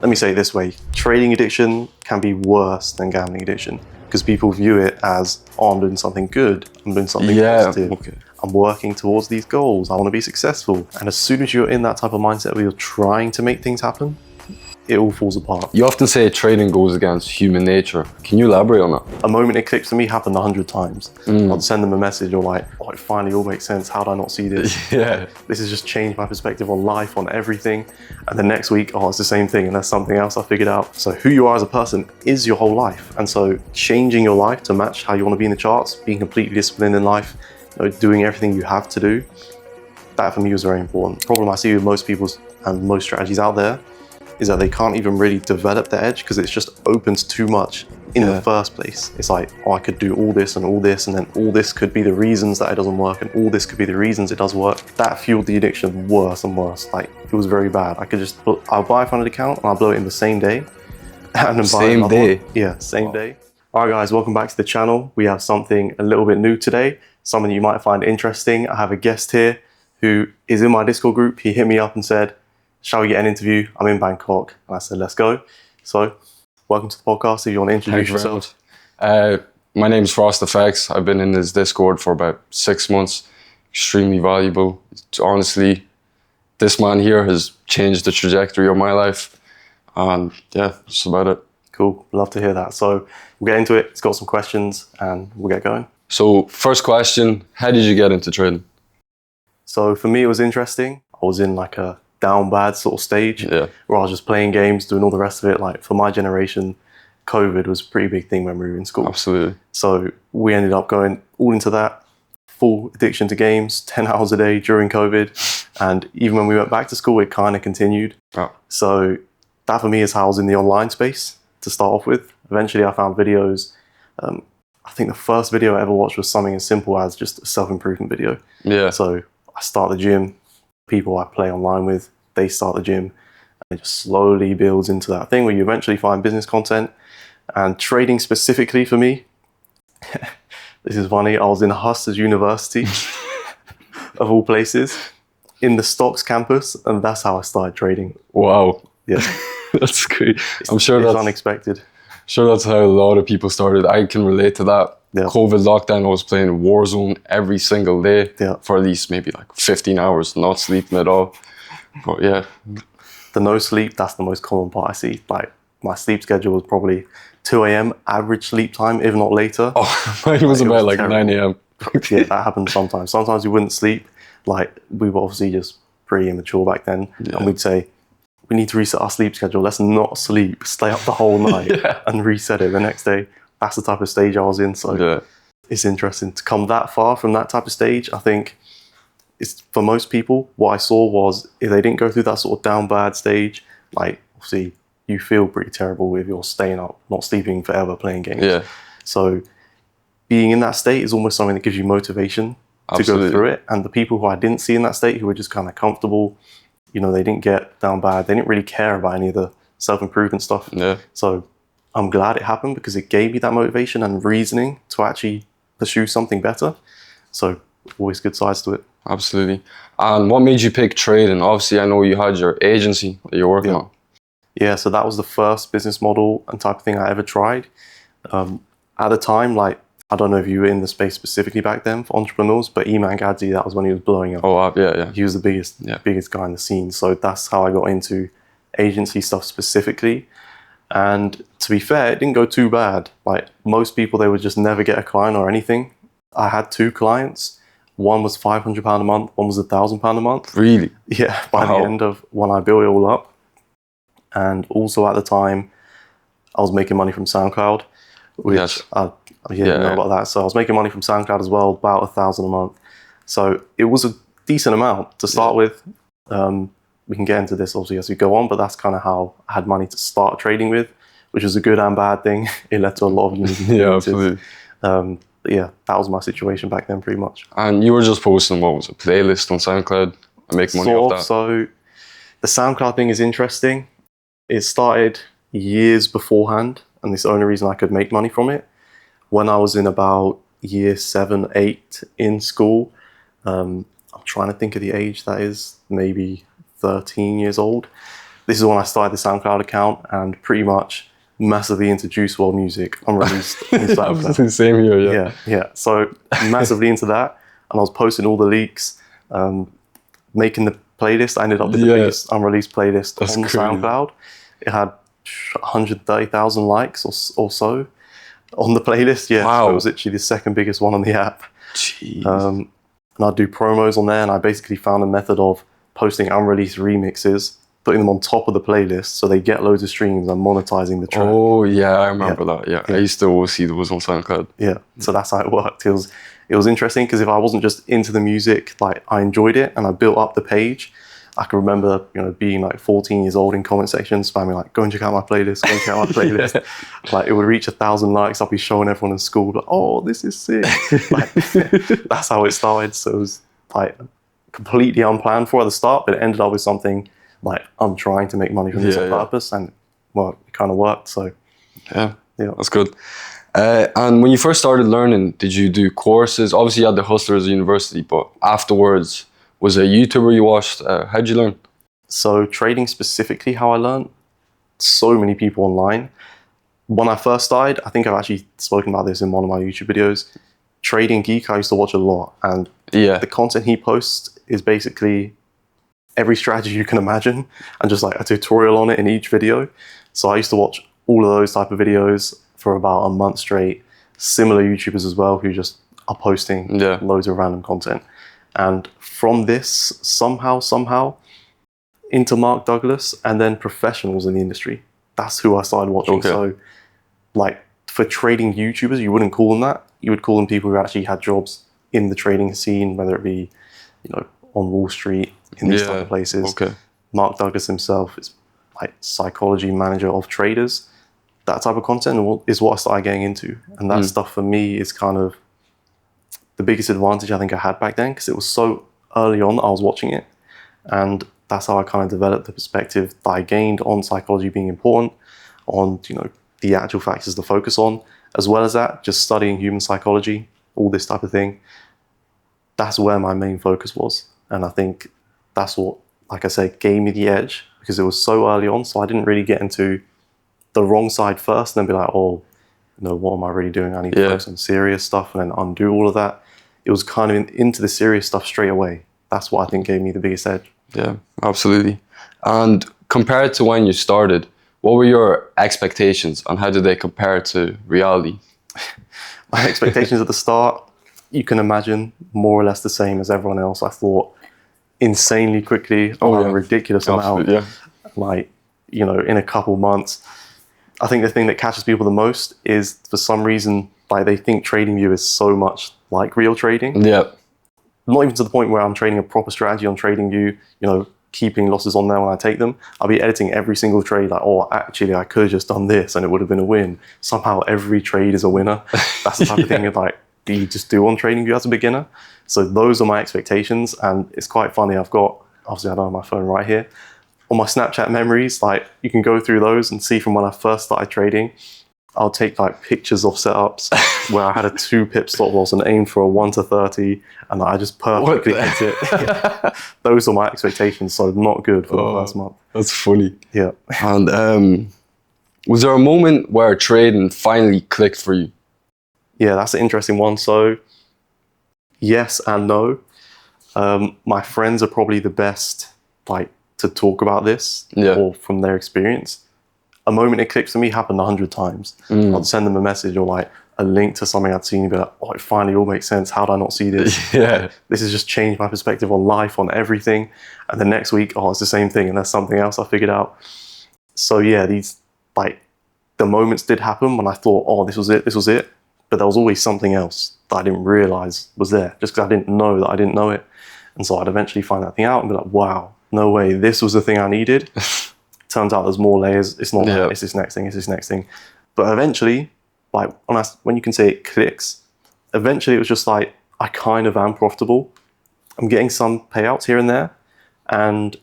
Let me say it this way, trading addiction can be worse than gambling addiction because people view it as, oh, I'm doing something good, I'm doing something positive, I'm working towards these goals, I want to be successful. And as soon as you're in that type of mindset where you're trying to make things happen, it all falls apart. You often say trading goes against human nature. Can you elaborate on that? A moment it clicks for me happened 100 times. I'd send them a message or like, oh, it finally all makes sense. How did I not see this? Yeah. This has just changed my perspective on life, on everything. And the next week, oh, it's the same thing and there's something else I figured out. So who you are as a person is your whole life. And so changing your life to match how you want to be in the charts, being completely disciplined in life, doing everything you have to do, that for me was very important. The problem I see with most people's and most strategies out there is that they can't even really develop the edge because it's just opens too much in the first place. It's like, oh, I could do all this, and then all this could be the reasons that it doesn't work, and all this could be the reasons it does work. That fueled the addiction worse and worse. Like, it was very bad. I could just, I'll buy a funded account and I'll blow it in the same day. And then Same day? Yeah, same day. All right, guys, welcome back to the channel. We have something a little bit new today, something you might find interesting. I have a guest here who is in my Discord group. He hit me up and said, shall we get an interview? I'm in Bangkok. And I said, let's go. So welcome to the podcast. If you want to introduce yourself. My name's Frost Effects. I've been in this Discord for about 6 months. Extremely valuable. Honestly, this man here has changed the trajectory of my life. And yeah, that's about it. Cool. Love to hear that. So we'll get into it. It's got some questions and we'll get going. So first question, how did you get into trading? So for me, it was interesting. I was in like a down bad sort of stage where I was just playing games, doing all the rest of it. Like for my generation, COVID was a pretty big thing when we were in school. Absolutely. So we ended up going all into that, full addiction to games, 10 hours a day during COVID. And even when we went back to school, it kind of continued. Oh. So that for me is how I was in the online space to start off with. Eventually I found videos. I think the first video I ever watched was something as simple as just a self-improvement video. Yeah. So I start the gym. People I play online with, they start the gym, and it just slowly builds into that thing where you eventually find business content. And trading specifically for me, this is funny, I was in Hustlers University, of all places, in the stocks campus, and that's how I started trading. Wow. Yeah. That's great. I'm sure it's that's unexpected. Sure, that's how a lot of people started. I can relate to that. Yeah. COVID lockdown, I was playing Warzone every single day for at least maybe like 15 hours, not sleeping at all. But yeah. The no sleep, that's the most common part I see. Like my sleep schedule was probably 2 a.m. average sleep time, if not later. Oh, mine was about like 9 a.m. Yeah, that happened sometimes. Sometimes we wouldn't sleep. Like we were obviously just pretty immature back then. And we'd say, we need to reset our sleep schedule. Let's not sleep, stay up the whole night and reset it the next day. That's the type of stage I was in. So it's interesting to come that far from that type of stage. I think it's for most people, what I saw was if they didn't go through that sort of down bad stage, like obviously you feel pretty terrible if you're staying up, not sleeping forever, playing games. Yeah. So being in that state is almost something that gives you motivation to go through it. And the people who I didn't see in that state, who were just kind of comfortable, you know, they didn't get down bad. They didn't really care about any of the self-improvement stuff. Yeah. So I'm glad it happened because it gave me that motivation and reasoning to actually pursue something better. So always good sides to it. Absolutely. And what made you pick trading? Obviously, I know you had your agency that you're working on. Yeah, so that was the first business model and type of thing I ever tried. At the time, like, I don't know if you were in the space specifically back then for entrepreneurs, but Iman Gadzi, that was when he was blowing up. Oh, yeah. He was the biggest guy in the scene. So that's how I got into agency stuff specifically. And to be fair, it didn't go too bad. Like most people, they would just never get a client or anything. I had 2 clients. One was £500 a month. One was £1,000 a month. Really? Yeah, by the end of when I built it all up. And also at the time, I was making money from SoundCloud, which you know about that. So I was making money from SoundCloud as well, about £1,000 a month. So it was a decent amount to start with. We can get into this obviously as we go on, but that's kind of how I had money to start trading with, which was a good and bad thing. It led to a lot of unique experiences. Yeah, absolutely. But yeah, that was my situation back then pretty much. And you were just posting, what was it, playlist on SoundCloud and making money off that? So the SoundCloud thing is interesting. It started years beforehand, and it's the only reason I could make money from it. When I was in about year 7, 8 in school, I'm trying to think of the age that is, maybe 13 years old. this is when I started the SoundCloud account and pretty much massively into Juice WRLD music unreleased on SoundCloud. Same here, yeah. Yeah. So massively into that, and I was posting all the leaks, making the playlist. I ended up with the biggest unreleased playlist on crazy. SoundCloud. It had 130,000 likes or so on the playlist. Yeah, Wow. so it was literally the second biggest one on the app. Jeez. And I'd do promos on there, and I basically found a method of posting unreleased remixes, putting them on top of the playlist so they get loads of streams and monetizing the track. Oh yeah, I remember that. Yeah, I used to always see those on SoundCloud. Yeah, so that's how it worked. It was interesting because if I wasn't just into the music, like I enjoyed it and I built up the page, I can remember, being like 14 years old in comment sections, spamming like, go and check out my playlist, go and check out my playlist. Like it would reach 1,000 likes. I'll be showing everyone in school, like, oh, this is sick. Like, that's how it started. So it was like completely unplanned for at the start, but it ended up with something like, I'm trying to make money from this on purpose, and well, it kind of worked. So yeah, that's good. And when you first started learning, did you do courses? Obviously, you had the Hustlers University, but afterwards, was it a YouTuber you watched? How'd you learn? So trading specifically, how I learned, so many people online. When I first started, I think I've actually spoken about this in one of my YouTube videos. Trading Geek, I used to watch a lot, and the content he posts is basically every strategy you can imagine, and just like a tutorial on it in each video. So I used to watch all of those type of videos for about a month straight. Similar YouTubers as well who just are posting loads of random content. And from this, somehow, into Mark Douglas and then professionals in the industry. That's who I started watching. Okay. So, like, for trading YouTubers, you wouldn't call them that. You would call them people who actually had jobs in the trading scene, whether it be, on Wall Street, in these type of places. Okay. Mark Douglas himself is like psychology manager of traders. That type of content is what I started getting into. And that stuff for me is kind of the biggest advantage I think I had back then, because it was so early on that I was watching it. And that's how I kind of developed the perspective that I gained on psychology being important, on, the actual factors to focus on, as well as that, just studying human psychology, all this type of thing. That's where my main focus was. And I think that's what, like I said, gave me the edge, because it was so early on. So I didn't really get into the wrong side first and then be like, oh, what am I really doing? I need to focus on serious stuff and then undo all of that. It was kind of into the serious stuff straight away. That's what I think gave me the biggest edge. Yeah, absolutely. And compared to when you started, what were your expectations and how did they compare to reality? My expectations at the start, you can imagine, more or less the same as everyone else. I thought insanely quickly, a ridiculous amount. Yeah. Like, in a couple months. I think the thing that catches people the most is, for some reason, like, they think TradingView is so much like real trading. Yeah. Not even to the point where I'm trading a proper strategy on TradingView, keeping losses on there when I take them. I'll be editing every single trade, like, oh, actually, I could have just done this and it would have been a win. Somehow every trade is a winner. That's the type of thing that you just do on TradingView as a beginner. So those are my expectations, and it's quite funny. I've got, obviously I don't have my phone right here, on my Snapchat memories, like, you can go through those and see from when I first started trading. I'll take like pictures of setups where I had a 2 pip stop loss and aimed for a 1 to 30, and I just perfectly hit it. Yeah. Those are my expectations, so not good for the first month. That's funny. Yeah. And was there a moment where trading finally clicked for you? Yeah, that's an interesting one. So yes and no. My friends are probably the best, like, to talk about this or from their experience. A moment it clicked for me happened 100 times. I'd send them a message or like a link to something I'd seen and be like, oh, it finally all makes sense. How did I not see this? Yeah. This has just changed my perspective on life, on everything. And the next week, oh, it's the same thing and there's something else I figured out. So yeah, these, like, the moments did happen when I thought, oh, this was it. But there was always something else that I didn't realize was there, just because I didn't know that I didn't know it. And so I'd eventually find that thing out and be like, wow, no way, this was the thing I needed. Turns out there's more layers. It's not that, it's this next thing. But eventually, like, when you can say it clicks, eventually it was just like, I kind of am profitable. I'm getting some payouts here and there, and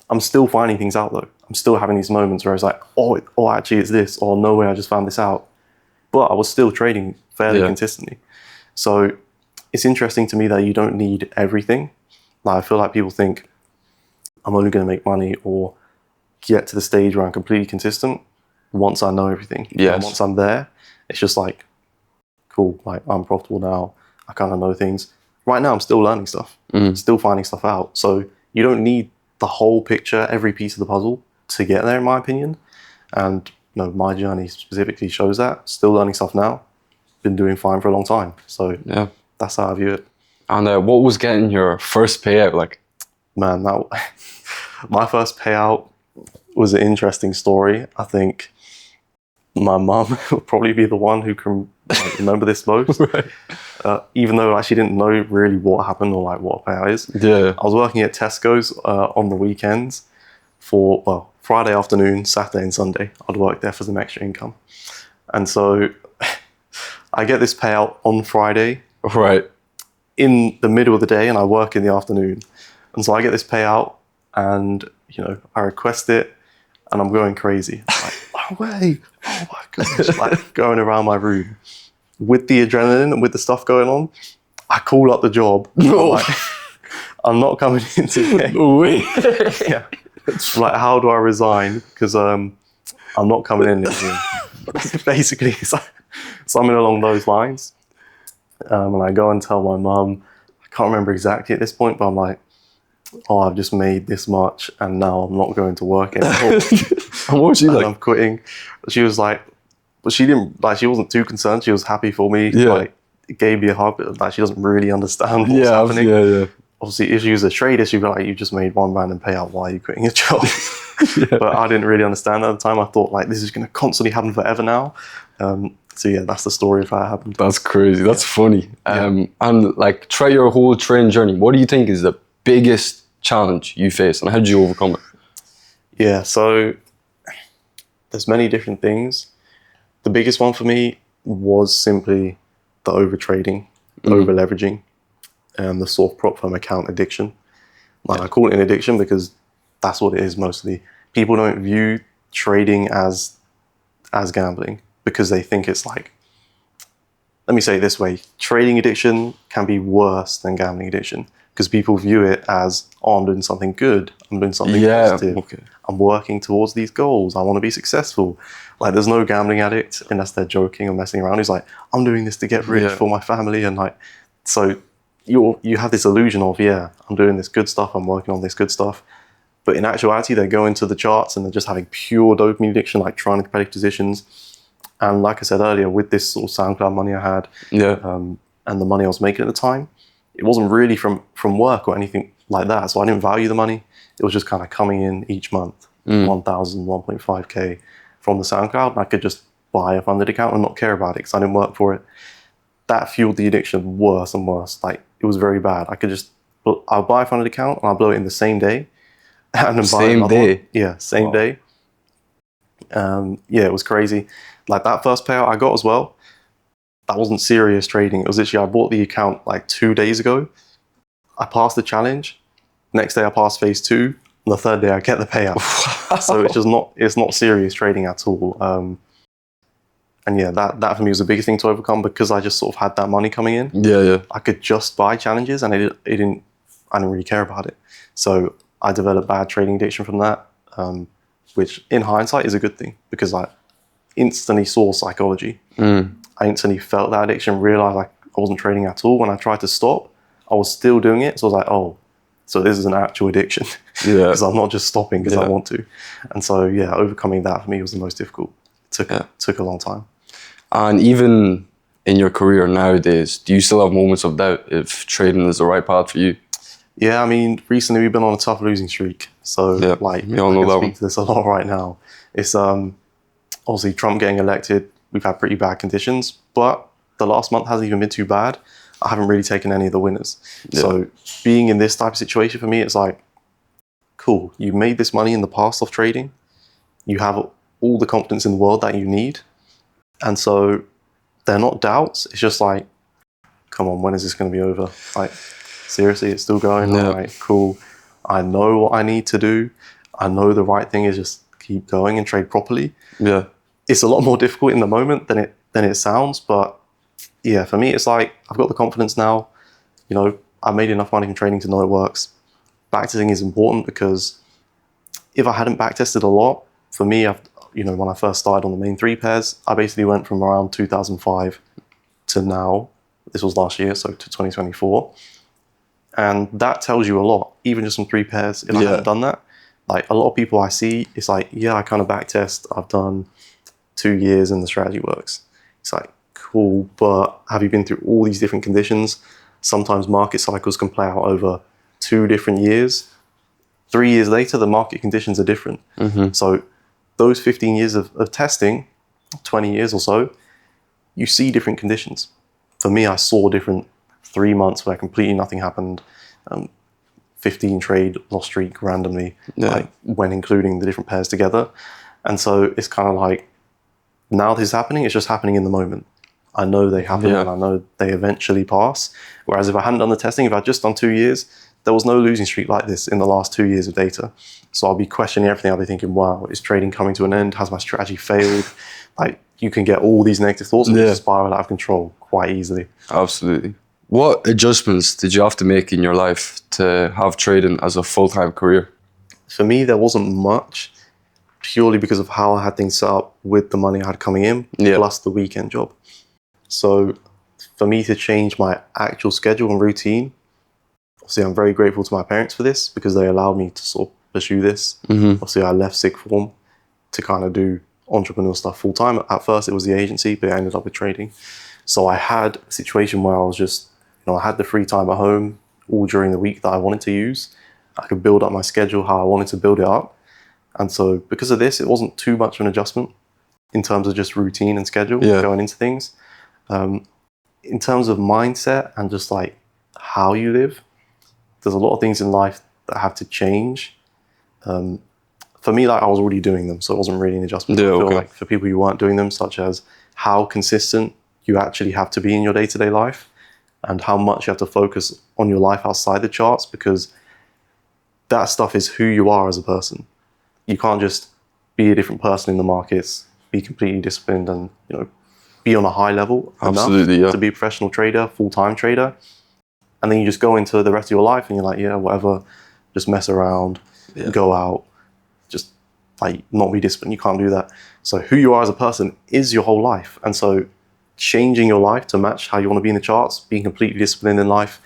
I'm still finding things out though. I'm still having these moments where it's like, oh, actually it's this, or no way, I just found this out. But I was still trading fairly consistently. So it's interesting to me that you don't need everything. Like, I feel like people think I'm only going to make money, or get to the stage where I'm completely consistent once I know everything. Yes. And once I'm there, it's just like, cool, like I'm profitable now. I kind of know things. Right now, I'm still learning stuff, still finding stuff out. So you don't need the whole picture, every piece of the puzzle to get there, in my opinion. And my journey specifically shows that. Still learning stuff now. Been doing fine for a long time. So Yeah. that's how I view it. And what was getting your first payout like? Man, my first payout was an interesting story. I think my mum will probably be the one who can remember this most. Right. Even though she didn't know really what happened or like what a payout is. Yeah. I was working at Tesco's on the weekends for, Friday afternoon, Saturday and Sunday. I'd work there for some extra income. And so I get this payout on Friday. Right. In the middle of the day, and I work in the afternoon. And so I get this payout and, I request it and I'm going crazy. I'm like, oh, wait, oh my gosh, like going around my room with the adrenaline and with the stuff going on. I call up the job. No. I'm not coming in today. No way. Yeah. Like, how do I resign? Because I'm not coming in. Basically, something along those lines. And I go and tell my mum, I can't remember exactly at this point, but I'm like, oh, I've just made this much and now I'm not going to work anymore. And what was she like? I'm quitting. She was like, but she didn't, she wasn't too concerned. She was happy for me. Yeah. Like, gave me a hug, but she doesn't really understand what's happening. Yeah. Obviously, if she was a trader, she'd be like, you just made one random payout, why are you quitting your job? But I didn't really understand at the time. I thought, this is going to constantly happen forever now. So yeah, that's the story of how it happened. That's crazy. That's funny. And try your whole training journey. What do you think is the biggest challenge you face and how did you overcome it? Yeah, so there's many different things. The biggest one for me was simply the over trading, over leveraging, and the soft prop firm account addiction. I call it an addiction because that's what it is mostly. People don't view trading as gambling because they think it's like, let me say it this way, trading addiction can be worse than gambling addiction because people view it as, oh, I'm doing something good, I'm doing something positive, okay. I'm working towards these goals, I want to be successful. There's no gambling addict unless they're joking or messing around who's like, I'm doing this to get rich for my family, and so you have this illusion of, I'm doing this good stuff, I'm working on this good stuff. But in actuality, they go into the charts and they're just having pure dopamine addiction, trying to predict positions. And like I said earlier, with this sort of SoundCloud money I had, and the money I was making at the time, it wasn't really from work or anything like that. So I didn't value the money. It was just kind of coming in each month, 1,000, 1.5K from the SoundCloud. And I could just buy a funded account and not care about it because I didn't work for it. That fueled the addiction worse and worse. It was very bad. I'll buy a funded account and I'll blow it in the same day. And then buy another one. Yeah, same day. It was crazy. That first payout I got as well, that wasn't serious trading. It was literally, I bought the account 2 days ago. I passed the challenge. Next day I passed phase 2. And the third day I get the payout. So it's not serious trading at all. And that for me was the biggest thing to overcome because I just sort of had that money coming in. Yeah. I could just buy challenges and I didn't really care about it. So I developed bad trading addiction from that, which in hindsight is a good thing because I instantly saw psychology. I instantly felt that addiction, realized I wasn't trading at all. When I tried to stop, I was still doing it. So I was like, oh, so this is an actual addiction because I'm not just stopping because I want to. And so, overcoming that for me was the most difficult. It took a long time. And even in your career nowadays, do you still have moments of doubt if trading is the right path for you? Yeah, recently we've been on a tough losing streak. So, we all know that one. I speak to this a lot right now. It's obviously Trump getting elected. We've had pretty bad conditions, but the last month hasn't even been too bad. I haven't really taken any of the winners. Yeah. So, being in this type of situation for me, it's cool. You made this money in the past off trading. You have all the confidence in the world that you need, and so they're not doubts. It's just come on, when is this going to be over? Seriously, it's still going. All right, cool. I know what I need to do. I know the right thing is just keep going and trade properly. Yeah, it's a lot more difficult in the moment than it sounds, but for me, it's I've got the confidence now. I've made enough money from trading to know it works. Backtesting is important because if I hadn't backtested a lot, for me, when I first started on the main 3 pairs, I basically went from around 2005 to now. This was last year, so to 2024. And that tells you a lot, even just from 3 pairs. If I hadn't done that, like a lot of people I see, it's like, yeah, I kind of backtest. I've done 2 years and the strategy works. It's like, cool, but have you been through all these different conditions? Sometimes market cycles can play out over 2 different years. 3 years later, the market conditions are different. So those 15 years of testing, 20 years or so, you see different conditions. For me, I saw different 3 months where completely nothing happened. 15 trade lost streak randomly, like when including the different pairs together. And so it's kind of like, now this is happening, it's just happening in the moment. I know they happen and I know they eventually pass. Whereas if I hadn't done the testing, if I'd just done 2 years, there was no losing streak like this in the last 2 years of data. So I'll be questioning everything. I'll be thinking, wow, is trading coming to an end? Has my strategy failed? Like, you can get all these negative thoughts and just spiral out of control quite easily. Absolutely. What adjustments did you have to make in your life to have trading as a full-time career? For me, there wasn't much, purely because of how I had things set up with the money I had coming in, plus the weekend job. So for me to change my actual schedule and routine, obviously I'm very grateful to my parents for this because they allowed me to sort of pursue this. Obviously I left sixth form to kind of do entrepreneurial stuff full time. At first it was the agency, but I ended up with trading. So I had a situation where I was just, I had the free time at home all during the week that I wanted to use. I could build up my schedule how I wanted to build it up. And so because of this, it wasn't too much of an adjustment in terms of just routine and schedule going into things. In terms of mindset and just like how you live, there's a lot of things in life that have to change. For me, like I was already doing them, so it wasn't really an adjustment. I feel like for people who weren't doing them, such as how consistent you actually have to be in your day-to-day life and how much you have to focus on your life outside the charts, because that stuff is who you are as a person. You can't just be a different person in the markets, be completely disciplined and, be on a high level enough to be a professional trader, full-time trader. And then you just go into the rest of your life and you're like, yeah, whatever, just mess around, go out, just like not be disciplined. You can't do that. So who you are as a person is your whole life. And so changing your life to match how you want to be in the charts, being completely disciplined in life,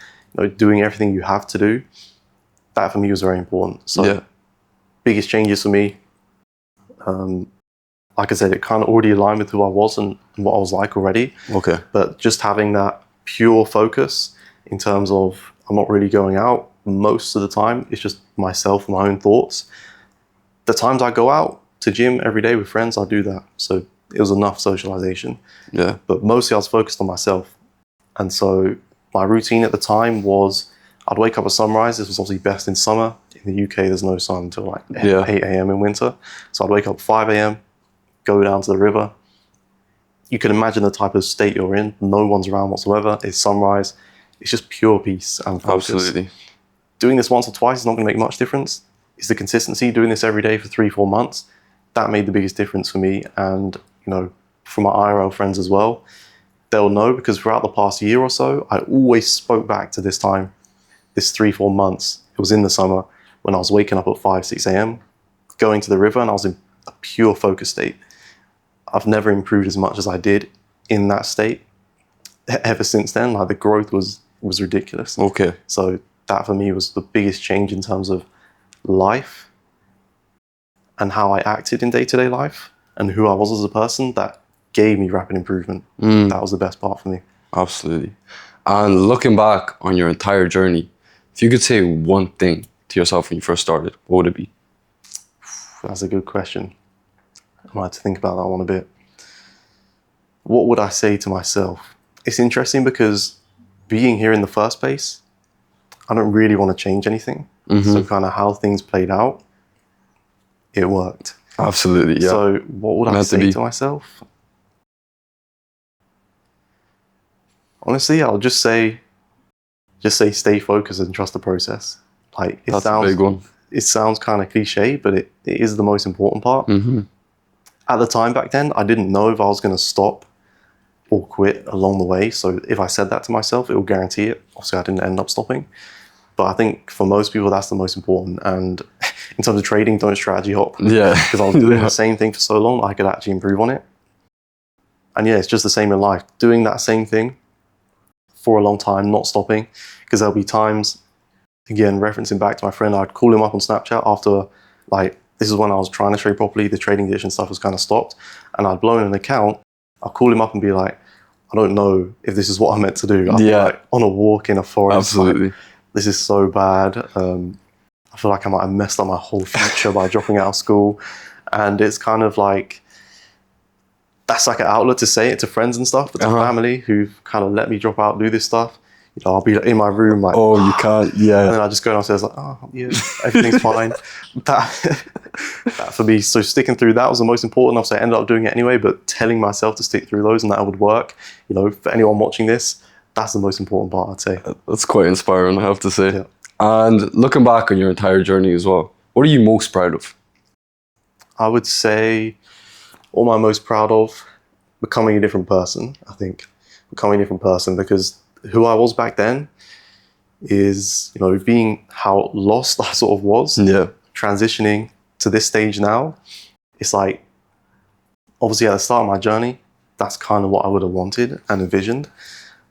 doing everything you have to do, that for me was very important. So biggest changes for me, like I said, it kind of already aligned with who I was and what I was like already. But just having that pure focus in terms of I'm not really going out most of the time. It's just myself and my own thoughts. The times I go out to gym every day with friends, I do that. So it was enough socialization. But mostly I was focused on myself. And so my routine at the time was I'd wake up at sunrise. This was obviously best in summer. In the UK, there's no sun until like 8 a.m. in winter. So I'd wake up at 5 a.m., go down to the river. You can imagine the type of state you're in. No one's around whatsoever. It's sunrise. It's just pure peace and focus. Absolutely. Doing this once or twice is not going to make much difference. It's the consistency, doing this every day for 3-4 months. That made the biggest difference for me. And, for my IRL friends as well, they'll know because throughout the past year or so, I always spoke back to this time, this 3-4 months. It was in the summer when I was waking up at 5-6 a.m., going to the river, and I was in a pure focus state. I've never improved as much as I did in that state ever since then. Like the growth was ridiculous. So that for me was the biggest change in terms of life and how I acted in day-to-day life and who I was as a person. That gave me rapid improvement. That was the best part for me. Absolutely. And looking back on your entire journey, if you could say one thing to yourself when you first started, what would it be? That's a good question. I might have to think about that one a bit. What would I say to myself? It's interesting because being here in the first place, I don't really want to change anything. So kind of how things played out, it worked. Absolutely, yeah. So what would I say to myself? Honestly, I'll just say stay focused and trust the process. Like That's a big one. It sounds kind of cliche, but it is the most important part. At the time back then, I didn't know if I was going to stop or quit along the way. So if I said that to myself, it will guarantee it. Obviously, I didn't end up stopping. But I think for most people, that's the most important. And in terms of trading, don't strategy hop. Yeah. Because I was doing the same thing for so long, I could actually improve on it. And yeah, it's just the same in life. Doing that same thing for a long time, not stopping. Because there'll be times, again, referencing back to my friend, I'd call him up on Snapchat after, like, this is when I was trying to trade properly, the trading edition stuff was kind of stopped, and I'd blown an account. I'll call him up and be like, I don't know if this is what I'm meant to do. I'd be like on a walk in a forest. Absolutely. Like, this is so bad. I feel like I might have messed up my whole future by dropping out of school. And it's kind of like, that's like an outlet to say it to friends and stuff, but to family who've kind of let me drop out, do this stuff. You know, I'll be in my room like, oh, you can't, yeah. And then I just go downstairs like, oh, yeah, everything's fine. That for me, so sticking through that was the most important. Obviously, I ended up doing it anyway, but telling myself to stick through those and that it would work, you know, for anyone watching this, that's the most important part, I'd say. That's quite inspiring, I have to say. Yeah. And looking back on your entire journey as well, what are you most proud of? I would say, what am I most proud of? Becoming a different person, I think. Becoming a different person, because who I was back then is, you know, being how lost I sort of was. Yeah. Transitioning to this stage now, it's like, obviously at the start of my journey, that's kind of what I would have wanted and envisioned.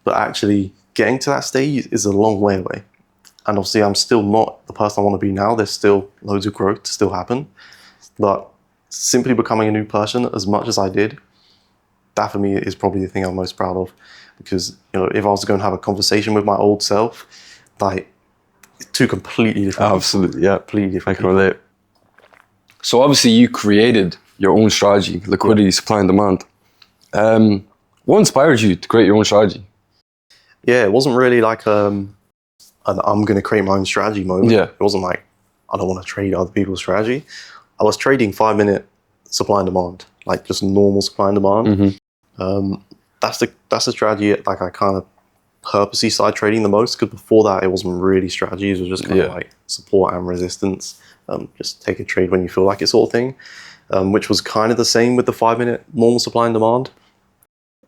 But actually getting to that stage is a long way away. And obviously I'm still not the person I want to be now. There's still loads of growth to still happen. But simply becoming a new person as much as I did, that for me is probably the thing I'm most proud of. Because, you know, if I was to go and have a conversation with my old self, like, two completely different Absolutely, yeah. completely different I can relate. So obviously you created your own strategy, liquidity, supply and demand. What inspired you to create your own strategy? Yeah, it wasn't really like an I'm going to create my own strategy moment. Yeah. It wasn't like, I don't want to trade other people's strategy. I was trading 5-minute supply and demand, like just normal supply and demand. Mm-hmm. That's the strategy like I kind of purposely started trading the most, because before that it wasn't really strategies. It was just kind of like support and resistance. Just take a trade when you feel like it, sort of thing. Which was kind of the same with the 5-minute normal supply and demand.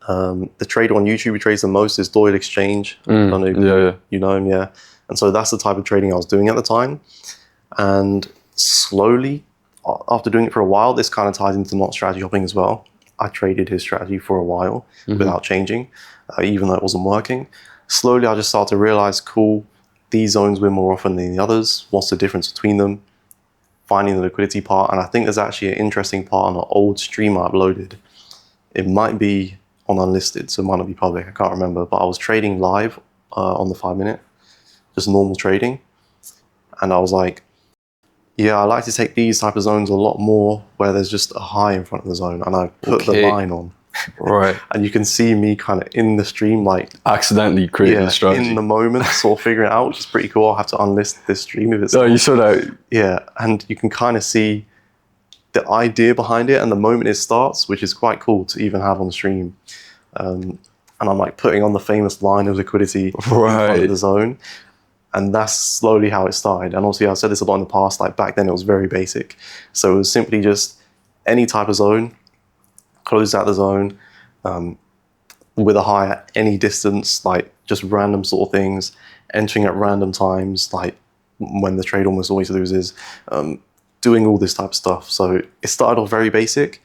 The trader on YouTube who trades the most is Doyle Exchange. I don't know if you know him, yeah. And so that's the type of trading I was doing at the time. And slowly, after doing it for a while, this kind of ties into not strategy hopping as well. I traded his strategy for a while without changing, even though it wasn't working. Slowly, I just started to realize, cool, these zones win more often than the others. What's the difference between them? Finding the liquidity part. And I think there's actually an interesting part on an old stream I uploaded. It might be on unlisted, so it might not be public, I can't remember. But I was trading live on the 5-minute, just normal trading. And I was like, yeah, I like to take these type of zones a lot more where there's just a high in front of the zone, and I put the line on. Right. And you can see me kind of in the stream, like accidentally creating a strategy. In the moment, sort of figuring it out, which is pretty cool. I'll have to unlist this stream if it's... Oh, you saw that? Yeah, and you can kind of see the idea behind it and the moment it starts, which is quite cool to even have on stream. And I'm like putting on the famous line of liquidity in front of the zone. And that's slowly how it started. And obviously I've said this a lot in the past, like back then it was very basic. So it was simply just any type of zone, close out the zone with a high at any distance, like just random sort of things, entering at random times, like when the trade almost always loses, doing all this type of stuff. So it started off very basic,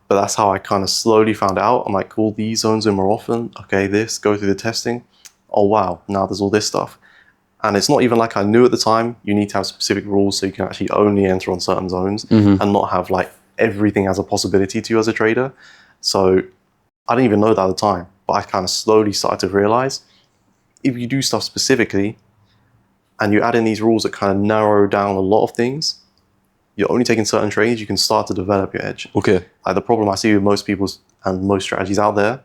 but that's how I kind of slowly found out. I'm like, cool, these zones are more often. Okay, this, go through the testing. Oh wow, now there's all this stuff. And it's not even like I knew at the time, you need to have specific rules so you can actually only enter on certain zones and not have like everything as a possibility to you as a trader. So I didn't even know that at the time, but I kind of slowly started to realize if you do stuff specifically and you add in these rules that kind of narrow down a lot of things, you're only taking certain trades, you can start to develop your edge. Okay. Like the problem I see with most people's and most strategies out there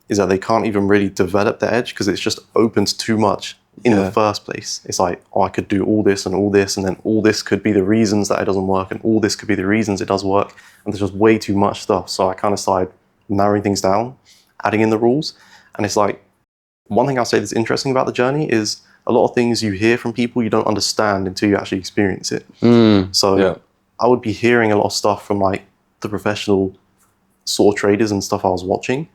is that they can't even really develop their edge because it's just opens too much in the first place. It's like, oh, I could do all this, and then all this could be the reasons that it doesn't work, and all this could be the reasons it does work. And there's just way too much stuff. So I kind of started narrowing things down, adding in the rules. And it's like, one thing I'll say that's interesting about the journey is a lot of things you hear from people you don't understand until you actually experience it. I would be hearing a lot of stuff from like the professional sort of traders and stuff I was watching.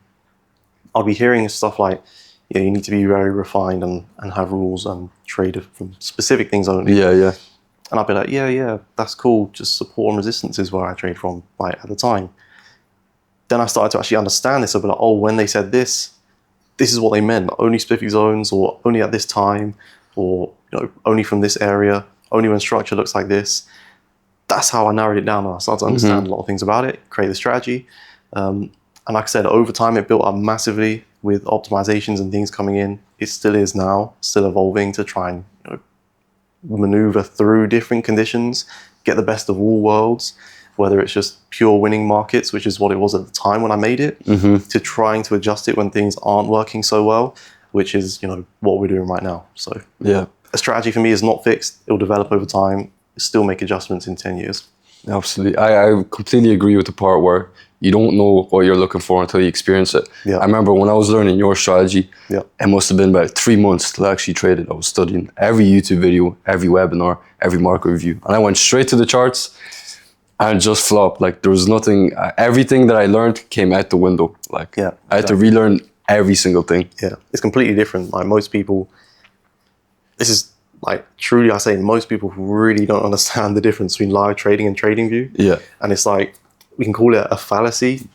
I'll be hearing stuff like, yeah, you need to be very refined and have rules and trade from specific things only. Yeah. And I'd be like, yeah, that's cool. Just support and resistance is where I trade from, like at the time. Then I started to actually understand this. I'd be like, oh, when they said this is what they meant. Only spiffy zones, or only at this time, or only from this area, only when structure looks like this. That's how I narrowed it down, and I started to understand a lot of things about it, create the strategy. And like I said, over time it built up massively with optimizations and things coming in. It still is now, still evolving to try and maneuver through different conditions, get the best of all worlds, whether it's just pure winning markets, which is what it was at the time when I made it, to trying to adjust it when things aren't working so well, which is what we're doing right now. So Yeah. a strategy for me is not fixed. It'll develop over time, still make adjustments in 10 years. Absolutely. I completely agree with the part where you don't know what you're looking for until you experience it. Yeah. I remember when I was learning your strategy, Yeah. it must have been about 3 months till I actually traded. I was studying every YouTube video, every webinar, every market review. And I went straight to the charts and it just flopped. Like there was nothing, everything that I learned came out the window. Like Yeah, I had to relearn every single thing. Yeah, it's completely different. Like most people, this is like truly I say, most people really don't understand the difference between live trading and trading view. Yeah. And it's like, we can call it a fallacy.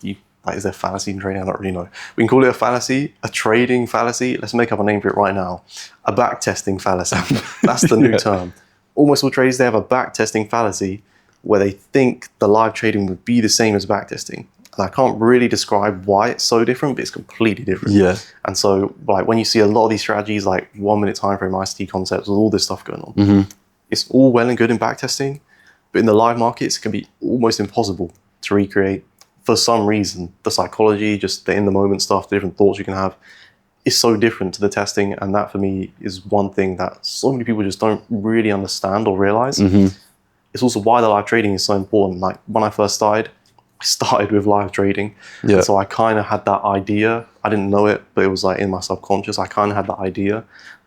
Is there fallacy in trading? I don't really know. We can call it a fallacy, a trading fallacy. Let's make up a name for it right now. A backtesting fallacy. That's the new term. Almost all traders, they have a backtesting fallacy where they think the live trading would be the same as backtesting. And I can't really describe why it's so different, but it's completely different. Yeah. And so like when you see a lot of these strategies, like 1 minute time frame, ICT concepts, with all this stuff going on, it's all well and good in backtesting, but in the live markets, it can be almost impossible to recreate. For some reason, the psychology, just the in the moment stuff, the different thoughts you can have, is so different to the testing. And that for me is one thing that so many people just don't really understand or realize. It's also why the live trading is so important. Like when I first started, I started with live trading. Yeah. And so I kind of had that idea. I didn't know it, but it was like in my subconscious. I kind of had that idea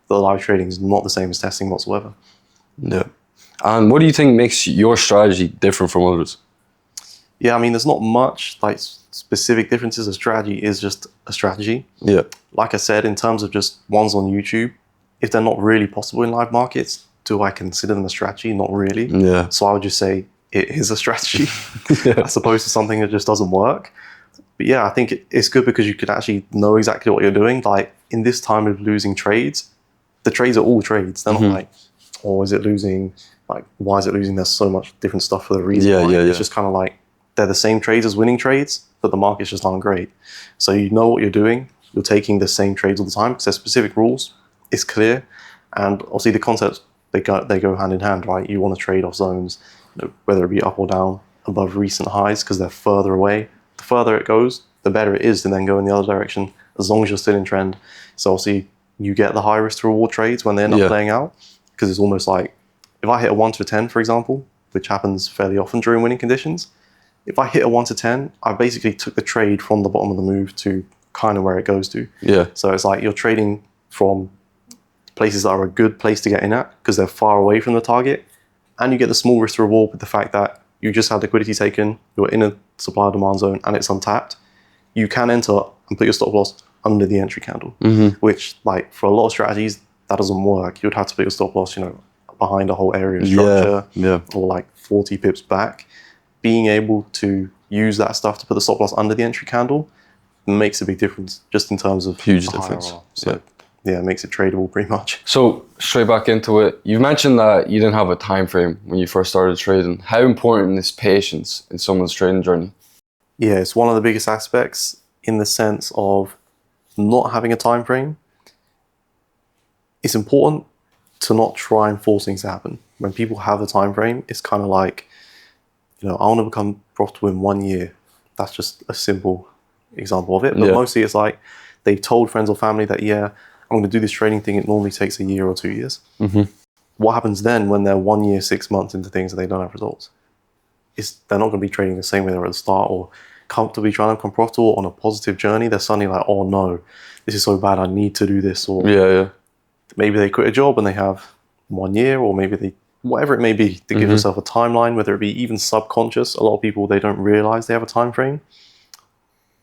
that live trading is not the same as testing whatsoever. Yeah. And what do you think makes your strategy different from others? Yeah, I mean, there's not much like specific differences. A strategy is just a strategy. Yeah. Like I said, in terms of just ones on YouTube, if they're not really possible in live markets, do I consider them a strategy? Not really. Yeah. So I would just say it is a strategy as opposed to something that just doesn't work. But yeah, I think it's good because you could actually know exactly what you're doing. Like in this time of losing trades, the trades are all trades. They're not like, oh, is it losing? Like, why is it losing? There's so much different stuff for the reason. Yeah. It's just kind of like, they're the same trades as winning trades, but the markets just aren't great. So you know what you're doing. You're taking the same trades all the time because there's specific rules. It's clear. And obviously the concepts, they go hand in hand, right? You want to trade off zones, whether it be up or down, above recent highs because they're further away. The further it goes, the better it is to then go in the other direction, as long as you're still in trend. So obviously you get the high risk to reward trades when they end up playing out, because it's almost like, if I hit a 1 to 10, for example, which happens fairly often during winning conditions, if I hit a 1 to 10, I basically took the trade from the bottom of the move to kind of where it goes to. Yeah. So it's like you're trading from places that are a good place to get in at because they're far away from the target, and you get the small risk to reward with the fact that you just had liquidity taken, you're in a supply demand zone and it's untapped. You can enter and put your stop loss under the entry candle, which like for a lot of strategies, that doesn't work. You would have to put your stop loss, behind a whole area of structure or like 40 pips back. Being able to use that stuff to put the stop loss under the entry candle makes a big difference just in terms of Huge difference. So yeah, it makes it tradable pretty much. So straight back into it, you've mentioned that you didn't have a time frame when you first started trading. How important is patience in someone's trading journey? Yeah, it's one of the biggest aspects in the sense of not having a time frame. It's important to not try and force things to happen. When people have a time frame, it's kind of like, I want to become profitable in 1 year. That's just a simple example of it. But mostly it's like they've told friends or family that, I'm going to do this trading thing. It normally takes a year or 2 years. What happens then when they're 1 year, 6 months into things and they don't have results? They're not going to be trading the same way they were at the start or comfortably trying to become profitable on a positive journey. They're suddenly like, oh no, this is so bad. I need to do this. Or maybe they quit a job and they have 1 year, or maybe whatever it may be, to give yourself a timeline, whether it be even subconscious. A lot of people, they don't realize they have a time frame.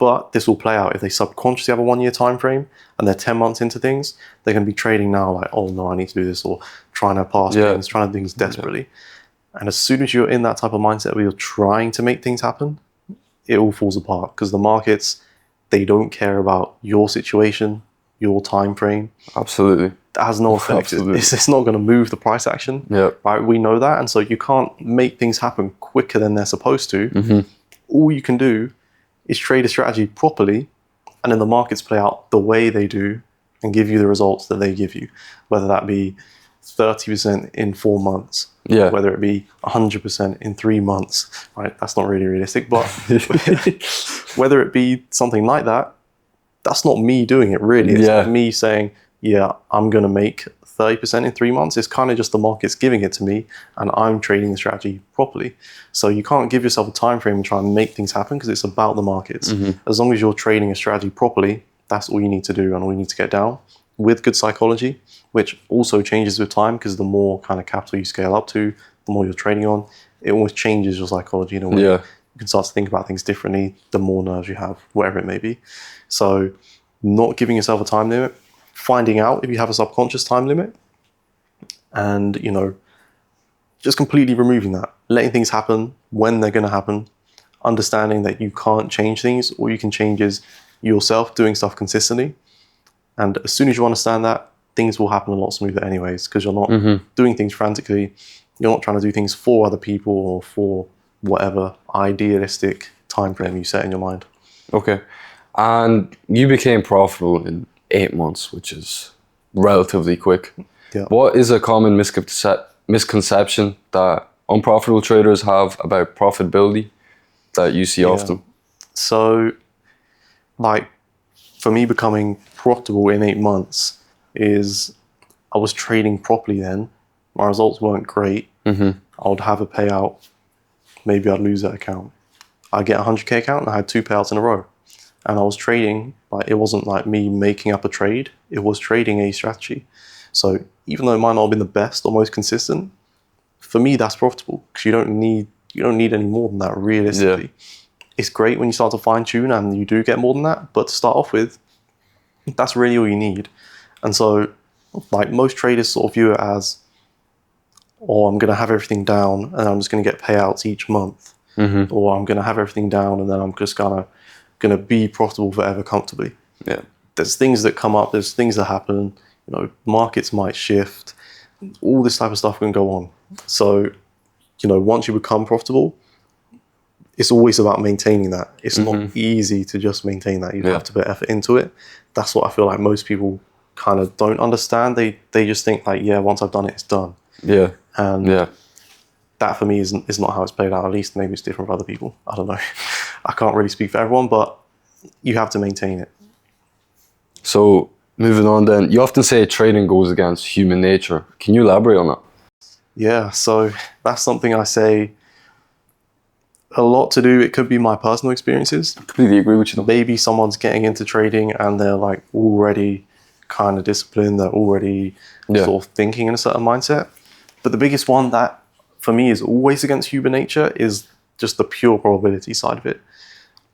But this will play out if they subconsciously have a 1 year time frame and they're 10 months into things. They're going to be trading now like, oh no, I need to do this, or trying to pass things, trying to do things desperately. And as soon as you're in that type of mindset where you're trying to make things happen, it all falls apart, because the markets, they don't care about your situation, your time frame. Absolutely. That has no effect. It's not going to move the price action. Right? We know that. And so you can't make things happen quicker than they're supposed to. All you can do is trade a strategy properly, and then the markets play out the way they do and give you the results that they give you, whether that be 30% in 4 months, whether it be 100% in 3 months, right? That's not really realistic, but whether it be something like that, that's not me doing it really. It's not me saying, yeah, I'm going to make 30% in 3 months. It's kind of just the market's giving it to me and I'm trading the strategy properly. So you can't give yourself a time frame and try and make things happen, because it's about the markets. As long as you're trading a strategy properly, that's all you need to do and all you need to get down with good psychology, which also changes with time, because the more kind of capital you scale up to, the more you're trading on, it always changes your psychology in a way. You can start to think about things differently the more nerves you have, whatever it may be. So not giving yourself a time limit, finding out if you have a subconscious time limit, and just completely removing that, letting things happen when they're going to happen, understanding that you can't change things. All you can change is yourself doing stuff consistently. And as soon as you understand that, things will happen a lot smoother anyways, because you're not doing things frantically. You're not trying to do things for other people or for whatever idealistic time frame you set in your mind. Okay. And you became profitable in 8 months, which is relatively quick. What is a common misconception that unprofitable traders have about profitability that you see often? So, like, for me, becoming profitable in 8 months is, I was trading properly then. My results weren't great. I would have a payout. Maybe I'd lose that account. I'd get a 100K account and I had 2 payouts in a row. And I was trading, like, it wasn't like me making up a trade. It was trading a strategy. So even though it might not have been the best or most consistent, for me, that's profitable, because you don't need any more than that realistically. It's great when you start to fine tune and you do get more than that, but to start off with, that's really all you need. And so, like, most traders sort of view it as, oh, I'm going to have everything down and I'm just going to get payouts each month. Or I'm going to have everything down and then I'm just going to be profitable forever comfortably. There's things that come up, there's things that happen, markets might shift, all this type of stuff can go on. So, once you become profitable, it's always about maintaining that. It's not easy to just maintain that. You have to put effort into it. That's what I feel like most people kind of don't understand. They just think like, once I've done it, it's done. And that for me is not how it's played out. At least maybe it's different for other people. I don't know. I can't really speak for everyone, but you have to maintain it. So moving on then, you often say trading goes against human nature. Can you elaborate on that? Yeah, so that's something I say a lot to do. It could be my personal experiences. I completely agree with you though. Maybe someone's getting into trading and they're like already kind of disciplined. They're already sort of thinking in a certain mindset. But the biggest one that for me is always against human nature is just the pure probability side of it.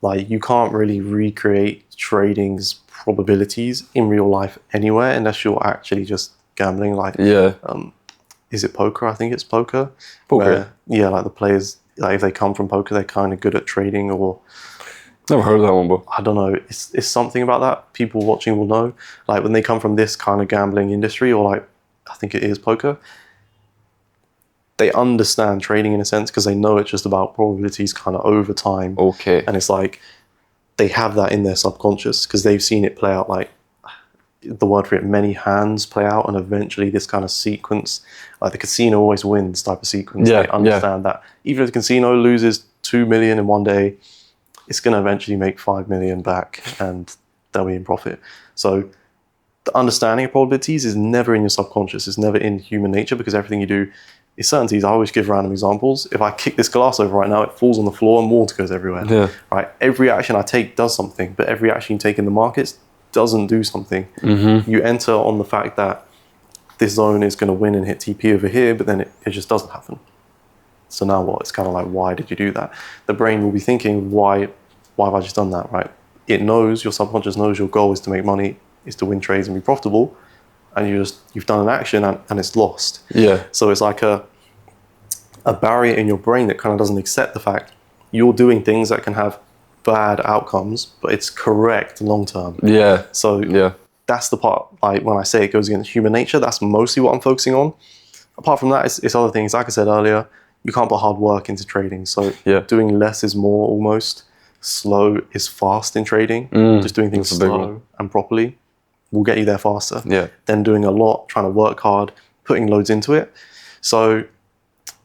Like, you can't really recreate trading's probabilities in real life anywhere unless you're actually just gambling. Like, is it poker? I think it's poker. Where, like the players, like if they come from poker, they're kind of good at trading, or never heard of that one, but I don't know. It's something about that. People watching will know. Like, when they come from this kind of gambling industry, or like, I think it is poker, they understand trading in a sense because they know it's just about probabilities kind of over time. And it's like they have that in their subconscious because they've seen it play out, like the word for it, many hands play out, and eventually this kind of sequence, like the casino always wins type of sequence. They understand that even if the casino loses 2 million in one day, it's going to eventually make 5 million back and they'll be in profit. So the understanding of probabilities is never in your subconscious. It's never in human nature because everything you do is certainties. I always give random examples. If I kick this glass over right now, it falls on the floor and water goes everywhere. Right? Every action I take does something, but every action you take in the markets doesn't do something. You enter on the fact that this zone is going to win and hit TP over here, but then it just doesn't happen. So now what? It's kind of like, why did you do that? The brain will be thinking, why have I just done that, right? it knows, your subconscious knows your goal is to make money, is to win trades and be profitable, and you've done an action and it's lost. Yeah. So it's like a barrier in your brain that kind of doesn't accept the fact you're doing things that can have bad outcomes, but it's correct long term. Yeah. So Yeah. that's the part, like when I say it goes against human nature, that's mostly what I'm focusing on. Apart from that, it's other things. Like I said earlier, you can't put hard work into trading. So Yeah. doing less is more almost. Slow is fast in trading. Just doing things that's a big slow one. and properly will get you there faster. Yeah. Than doing a lot, trying to work hard, putting loads into it. So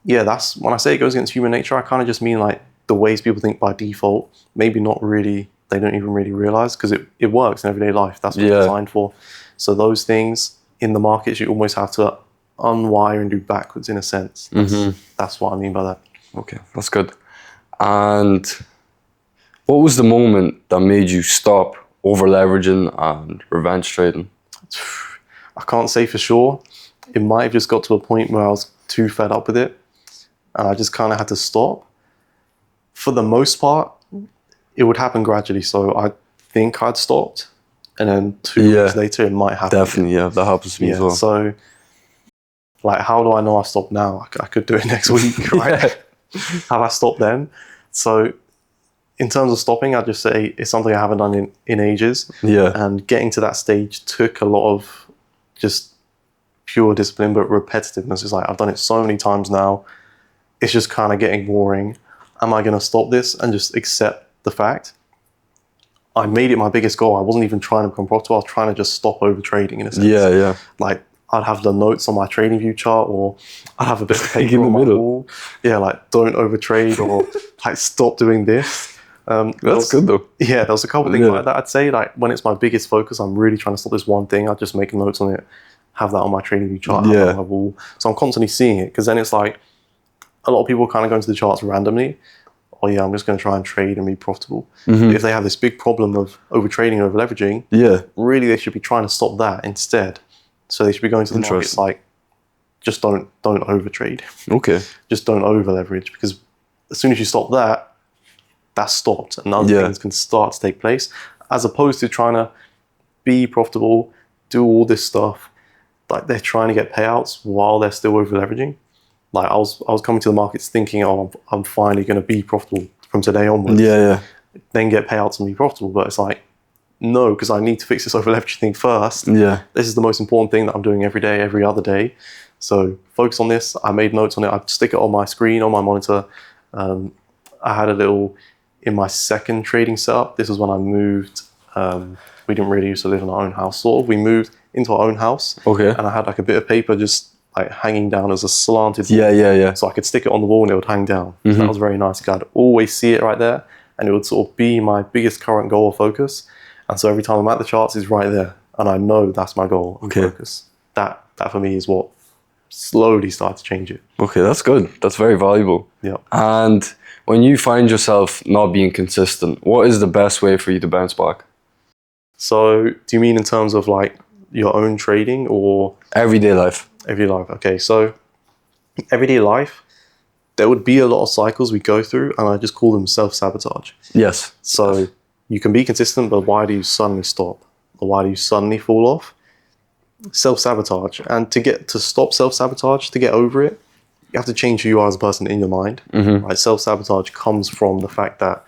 yeah, that's when I say it goes against human nature, I kind of just mean like the ways people think by default, maybe not really, they don't even really realize, because it works in everyday life. That's what it's designed for. So those things in the markets, you almost have to unwire and do backwards in a sense. That's what I mean by that. Okay, that's good. And what was the moment that made you stop over leveraging and revenge trading? I can't say for sure. It might have just got to a point where I was too fed up with it and I just kind of had to stop. For the most part, it would happen gradually. So I think I'd stopped, and then 2 weeks later it might happen. Definitely, yeah, that happens to me as well. So like, how do I know I stopped now? I could do it next week, right? Have I stopped then? So in terms of stopping, I'd just say it's something I haven't done in ages. Yeah. And getting to that stage took a lot of just pure discipline, but repetitiveness. It's like, I've done it so many times now. It's just kind of getting boring. Am I going to stop this and just accept the fact? I made it my biggest goal. I wasn't even trying to become profitable. I was trying to just stop over trading in a sense. Yeah, yeah. Like, I'd have the notes on my trading view chart, or I'd have a bit of paper on my wall. Yeah, like, don't overtrade, or like, stop doing this. That's good though. Yeah, there was a couple of things like that. I'd say, like, when it's my biggest focus, I'm really trying to stop this one thing. I'd just make notes on it, have that on my trading view chart, have that on my wall. So I'm constantly seeing it, because then it's like, a lot of people kind of go into the charts randomly. Oh yeah, I'm just going to try and trade and be profitable. If they have this big problem of overtrading, over leveraging, really they should be trying to stop that instead. So they should be going to the markets like, just don't overtrade. Okay. Just don't over leverage, because as soon as you stop that, that's stopped, and other things can start to take place, as opposed to trying to be profitable, do all this stuff, like they're trying to get payouts while they're still over leveraging. Like I was coming to the markets thinking, oh, I'm finally going to be profitable from today onwards. Then get payouts and be profitable. But it's like, no, because I need to fix this over leverage thing first. This is the most important thing that I'm doing every day, every other day. So focus on this. I made notes on it. I'd stick it on my screen, on my monitor. I had a little, in my second trading setup, this was when I moved. We didn't really used to live in our own house, sort of. We moved into our own house. And I had like a bit of paper just like hanging down as a slanted wall. So I could stick it on the wall and it would hang down. So that was very nice. I'd always see it right there, and it would sort of be my biggest current goal or focus. And so every time I'm at the charts, it's right there, and I know that's my goal and focus. That for me is what slowly started to change it. Okay, that's good. That's very valuable. Yeah. And when you find yourself not being consistent, what is the best way for you to bounce back? So do you mean in terms of like your own trading or everyday life? Everyday life. Okay, so everyday life, there would be a lot of cycles we go through, and I just call them self-sabotage. Yes. So you can be consistent, but why do you suddenly stop? Or why do you suddenly fall off? Self-sabotage. And to stop self-sabotage, to get over it, you have to change who you are as a person in your mind. Right? Self-sabotage comes from the fact that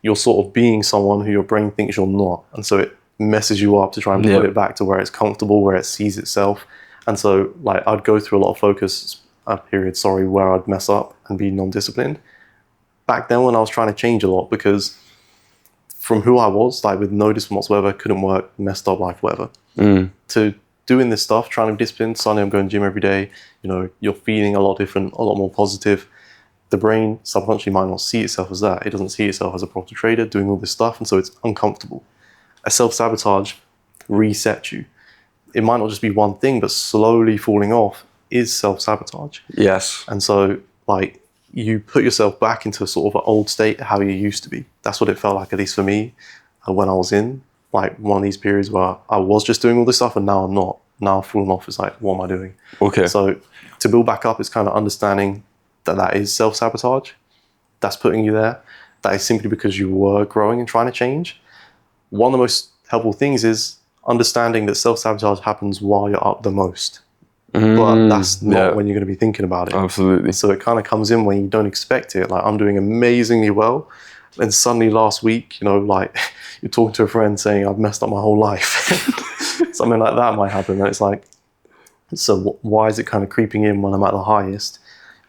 you're sort of being someone who your brain thinks you're not. And so it messes you up to try and put it back to where it's comfortable, where it sees itself. And so, like, I'd go through a lot of focus periods, where I'd mess up and be non-disciplined. Back then when I was trying to change a lot, because from who I was, like with no discipline whatsoever, couldn't work, messed up life, whatever, to doing this stuff, trying to be disciplined, suddenly I'm going to gym every day, you know, you're feeling a lot different, a lot more positive. The brain subconsciously might not see itself as that. It doesn't see itself as a profitable trader doing all this stuff, and so it's uncomfortable. A self-sabotage resets you. It might not just be one thing, but slowly falling off is self-sabotage. Yes. And so, like, you put yourself back into sort of an old state, how you used to be. That's what it felt like, at least for me, when I was in, like, one of these periods where I was just doing all this stuff, and now I'm not. Now I've fallen off. It's like, what am I doing? Okay. So to build back up, it's kind of understanding that is self-sabotage. That's putting you there. That is simply because you were growing and trying to change. one of the most helpful things is understanding that self-sabotage happens while you're up the most. But that's not when you're going to be thinking about it. Absolutely. So it kind of comes in when you don't expect it. Like, I'm doing amazingly well, and suddenly last week, you know, like you're talking to a friend saying, I've messed up my whole life. Something like that might happen. And it's like, so why is it kind of creeping in when I'm at the highest?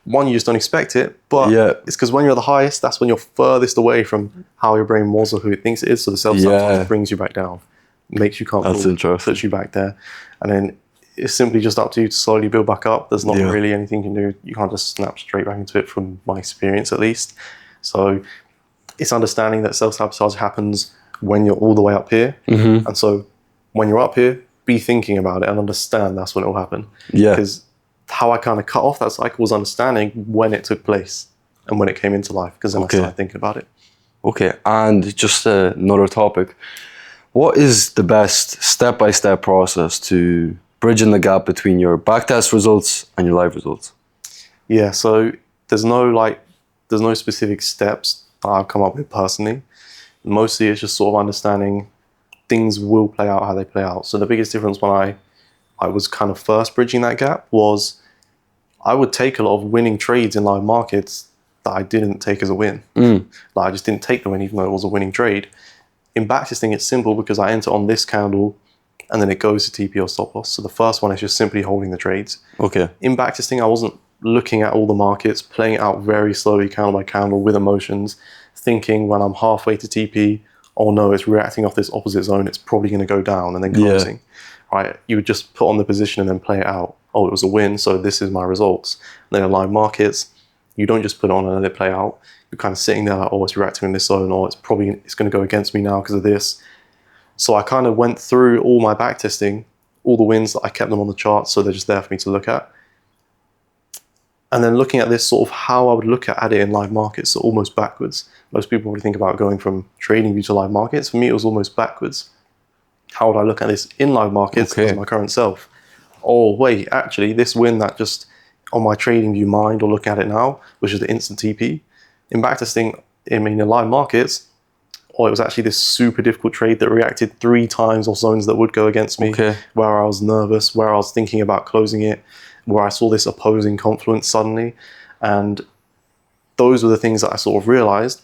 One, you just don't expect it, but it's because when you're at the highest, that's when you're furthest away from how your brain was or who it thinks it is. So the self-sabotage brings you back down, makes you comfortable, puts you back there. And then it's simply just up to you to slowly build back up. There's not really anything you can do. You can't just snap straight back into it, from my experience at least. So it's understanding that self-sabotage happens when you're all the way up here. And so when you're up here, be thinking about it and understand that's when it will happen. Because how I kind of cut off that cycle was understanding when it took place and when it came into life, because then I started thinking about it. Okay, and just another topic. What is the best step-by-step process to bridging the gap between your backtest results and your live results? Yeah, so there's no specific steps that I've come up with personally. Mostly it's just sort of understanding things will play out how they play out. So the biggest difference when I was kind of first bridging that gap was I would take a lot of winning trades in live markets that I didn't take as a win. Like, I just didn't take the win even though it was a winning trade. In backtesting, it's simple because I enter on this candle and then it goes to TP or stop loss. So the first one is just simply holding the trades. In backtesting, I wasn't looking at all the markets, playing it out very slowly, candle by candle, with emotions, thinking when I'm halfway to TP, oh no, it's reacting off this opposite zone, it's probably going to go down, and then closing. Right? You would just put on the position and then play it out. Oh, it was a win, so this is my results. And then in live markets, you don't just put it on and let it play out. You're kind of sitting there like, oh, it's reacting in this zone, or it's going to go against me now because of this. So I kind of went through all my backtesting, all the wins that I kept them on the chart, so they're just there for me to look at. And then looking at this, sort of how I would look at it in live markets, so almost backwards. Most people probably think about going from trading view to live markets. For me, it was almost backwards. How would I look at this in live markets as my current self? Oh, wait, actually, this win that just on my trading view mind, or looking at it now, which is the instant TP. In backtesting, I mean, in live markets, it was actually this super difficult trade that reacted 3 times off zones that would go against me, where I was nervous, where I was thinking about closing it, where I saw this opposing confluence suddenly. And those were the things that I sort of realized.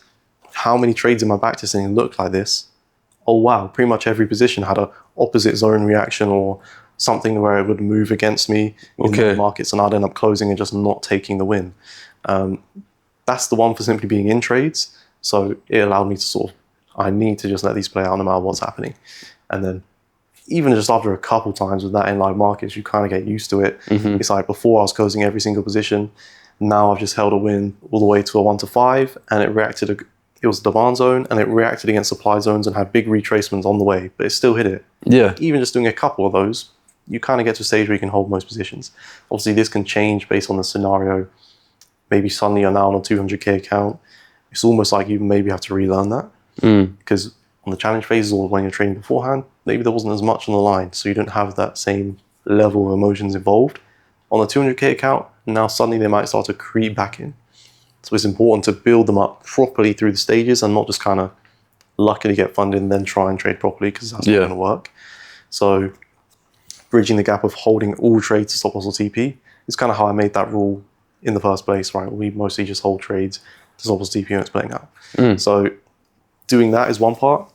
How many trades in my backtesting looked like this? Oh wow, pretty much every position had an opposite zone reaction or something where it would move against me in the markets, and I'd end up closing and just not taking the win. That's the one for simply being in trades. So it allowed me to sort of, I need to just let these play out no matter what's happening. And then even just after a couple times with that in live markets, you kind of get used to it. It's like before I was closing every single position. Now I've just held a win all the way to a 1 to 5, and it reacted. It was a demand zone, and it reacted against supply zones and had big retracements on the way, but it still hit it. Even just doing a couple of those, you kind of get to a stage where you can hold most positions. Obviously, this can change based on the scenario. Maybe suddenly you're now on a 200k account. It's almost like you maybe have to relearn that. Because on the challenge phases or when you're trading beforehand, maybe there wasn't as much on the line, so you don't have that same level of emotions involved. On the 200k account, now suddenly they might start to creep back in. So it's important to build them up properly through the stages and not just kind of luckily get funded and then try and trade properly, because that's not going to work. So bridging the gap of holding all trades to stop loss or TP is kind of how I made that rule in the first place, right? We mostly just hold trades to stop loss TP when it's playing out. So doing that is one part.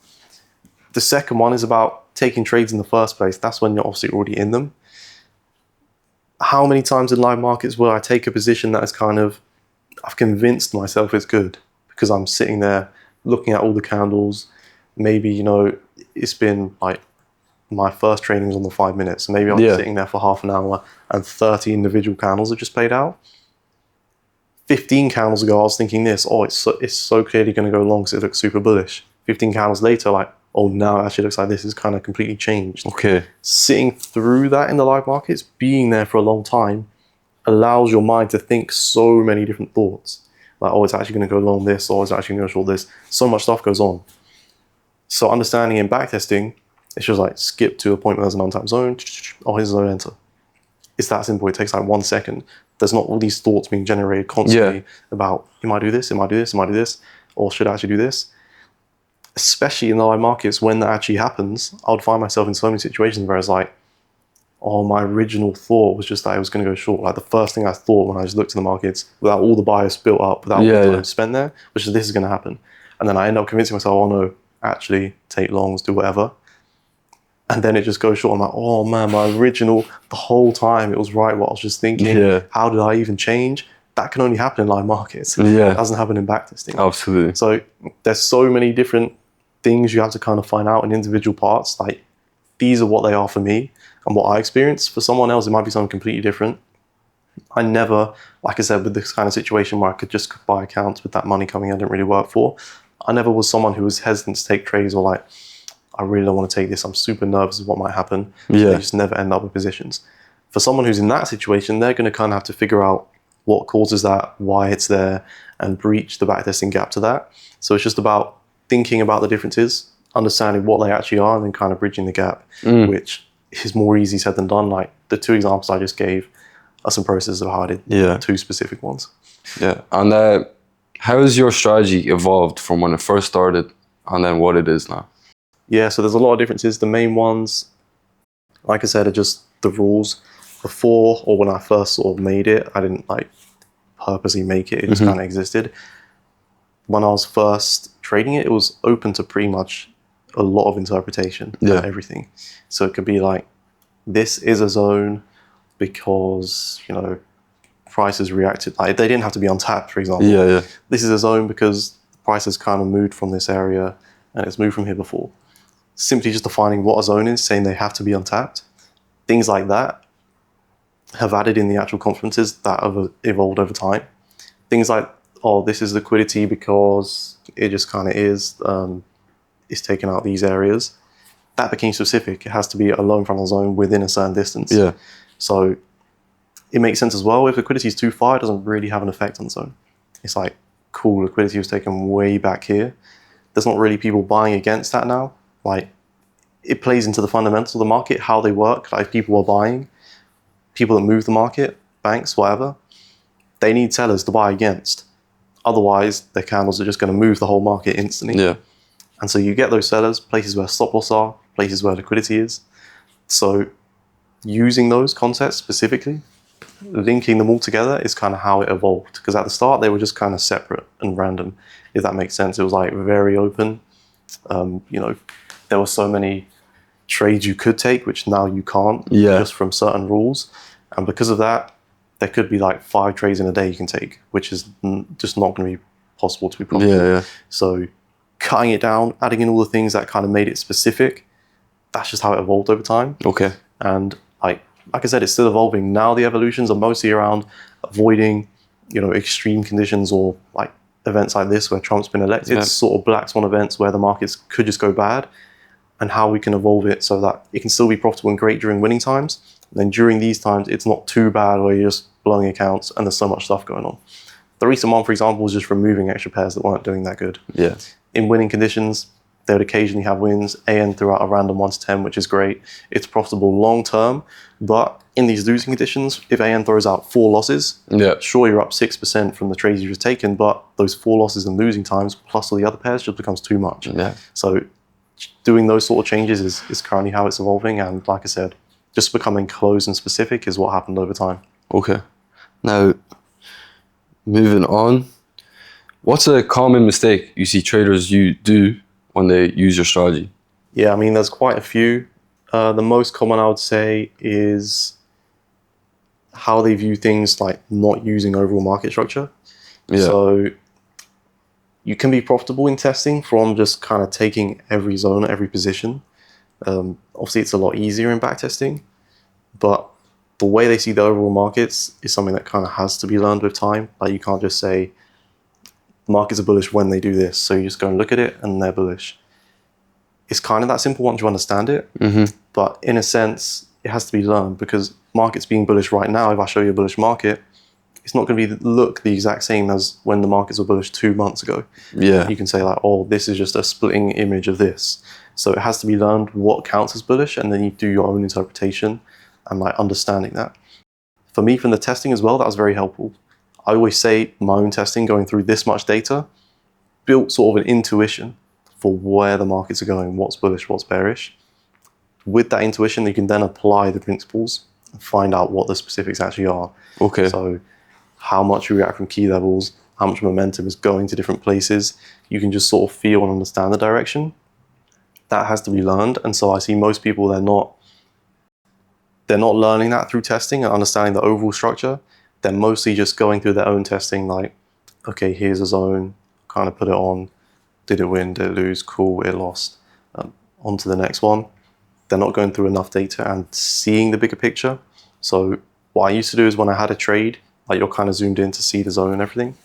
The second one is about taking trades in the first place. That's when you're obviously already in them. How many times in live markets will I take a position that is kind of, I've convinced myself it's good because I'm sitting there looking at all the candles. Maybe, you know, it's been like my first trading was on the 5 minutes. Maybe I'm sitting there for half an hour and 30 individual candles have just played out. 15 candles ago, I was thinking this, oh, it's so clearly going to go long because it looks super bullish. 15 candles later, like, oh, now it actually looks like this is kind of completely changed. Sitting through that in the live markets, being there for a long time, allows your mind to think so many different thoughts. Like, oh, it's actually going to go long this, or it's actually going to go short this. So much stuff goes on. So understanding in backtesting, it's just like skip to a point where there's an untapped zone. Oh, here's a zone enter. It's that simple. It takes like 1 second. There's not all these thoughts being generated constantly about, am I do this, am I do this, am I do this, or should I actually do this? especially in the live markets, when that actually happens, I would find myself in so many situations where it's like, oh, my original thought was just that it was going to go short. Like the first thing I thought when I just looked at the markets, without all the bias built up, without all the time spent there, was just this is going to happen. And then I end up convincing myself, oh no, actually take longs, do whatever. And then it just goes short. I'm like, oh man, my original, the whole time it was right what I was just thinking. Yeah. How did I even change? That can only happen in live markets. Yeah. It doesn't happen in backtesting. Absolutely. So there's so many different things you have to kind of find out in individual parts. Like, these are what they are for me and what I experience. For someone else, it might be something completely different. I never, like I said, with this kind of situation where I could just buy accounts with that money coming in, I didn't really work for. I never was someone who was hesitant to take trades or like, I really don't want to take this. I'm super nervous of what might happen. Yeah. So they just never end up with positions. For someone who's in that situation, they're going to kind of have to figure out what causes that, why it's there, and breach the backtesting gap to that. So it's just about thinking about the differences, understanding what they actually are, and then kind of bridging the gap, which is more easy said than done. Like the two examples I just gave are some processes of how I did two specific ones. Yeah. And how has your strategy evolved from when it first started and then what it is now? Yeah, so there's a lot of differences. The main ones, like I said, are just the rules. Before, or when I first sort of made it, I didn't like purposely make it. It just kind of existed. When I was first trading it, it was open to pretty much a lot of interpretation of everything. So it could be like, this is a zone because, you know, prices reacted. Like they didn't have to be untapped, for example. This is a zone because prices kind of moved from this area and it's moved from here before. Simply just defining what a zone is, saying they have to be untapped. Things like that have added in the actual conferences that have evolved over time. Things like, oh, this is liquidity because it just kind of is. It's taken out these areas. That became specific. It has to be a low frontal zone within a certain distance. Yeah. So it makes sense as well. If liquidity is too far, it doesn't really have an effect on the zone. It's like, cool, liquidity was taken way back here. There's not really people buying against that now. Like, it plays into the fundamentals of the market, how they work. Like, people are buying, people that move the market, banks, whatever, they need sellers to buy against. Otherwise, their candles are just going to move the whole market instantly. Yeah. And so you get those sellers, places where stop loss are, places where liquidity is. So using those concepts specifically, linking them all together is kind of how it evolved. Because at the start, they were just kind of separate and random, if that makes sense. It was like very open. You know, there were so many trades you could take, which now you can't, just from certain rules. And because of that, there could be like 5 trades in a day you can take, which is just not going to be possible to be profitable. So cutting it down, adding in all the things that kind of made it specific, that's just how it evolved over time. Okay. And like I said, it's still evolving. Now the evolutions are mostly around avoiding, you know, extreme conditions or like events like this where Trump's been elected, sort of black swan events where the markets could just go bad, and how we can evolve it so that it can still be profitable and great during winning times. And then during these times, it's not too bad where you're just blowing accounts and there's so much stuff going on. The recent one, for example, was just removing extra pairs that weren't doing that good. In winning conditions, they would occasionally have wins. AN threw out a random 1 to 10, which is great. It's profitable long term, but in these losing conditions, if AN throws out 4 losses, sure, you're up 6% from the trades you've just taken, but those 4 losses in losing times plus all the other pairs just becomes too much. So doing those sort of changes is currently how it's evolving. And like I said, just becoming closed and specific is what happened over time. Okay. Now, moving on, what's a common mistake you see traders do when they use your strategy? Yeah, I mean, there's quite a few. The most common I would say is how they view things like not using overall market structure. So you can be profitable in testing from just kind of taking every zone, every position. Obviously, it's a lot easier in backtesting, but the way they see the overall markets is something that kind of has to be learned with time. Like, you can't just say the markets are bullish when they do this, so you just go and look at it and they're bullish. It's kind of that simple once you understand it, but in a sense, it has to be learned, because markets being bullish right now, if I show you a bullish market, it's not going to look the exact same as when the markets were bullish 2 months ago. You can say like, oh, this is just a splitting image of this. So it has to be learned what counts as bullish, and then you do your own interpretation and like understanding that. For me, from the testing as well, that was very helpful. I always say my own testing, going through this much data, built sort of an intuition for where the markets are going, what's bullish, what's bearish. With that intuition, you can then apply the principles and find out what the specifics actually are. Okay. So how much you react from key levels, how much momentum is going to different places. You can just sort of feel and understand the direction. That has to be learned. And so I see most people, they're not learning that through testing and understanding the overall structure. They're mostly just going through their own testing, like, okay, here's a zone, kind of put it on. Did it win? Did it lose? Cool, it lost. On to the next one. They're not going through enough data and seeing the bigger picture. So what I used to do is when I had a trade, like you're kind of zoomed in to see the zone and everything,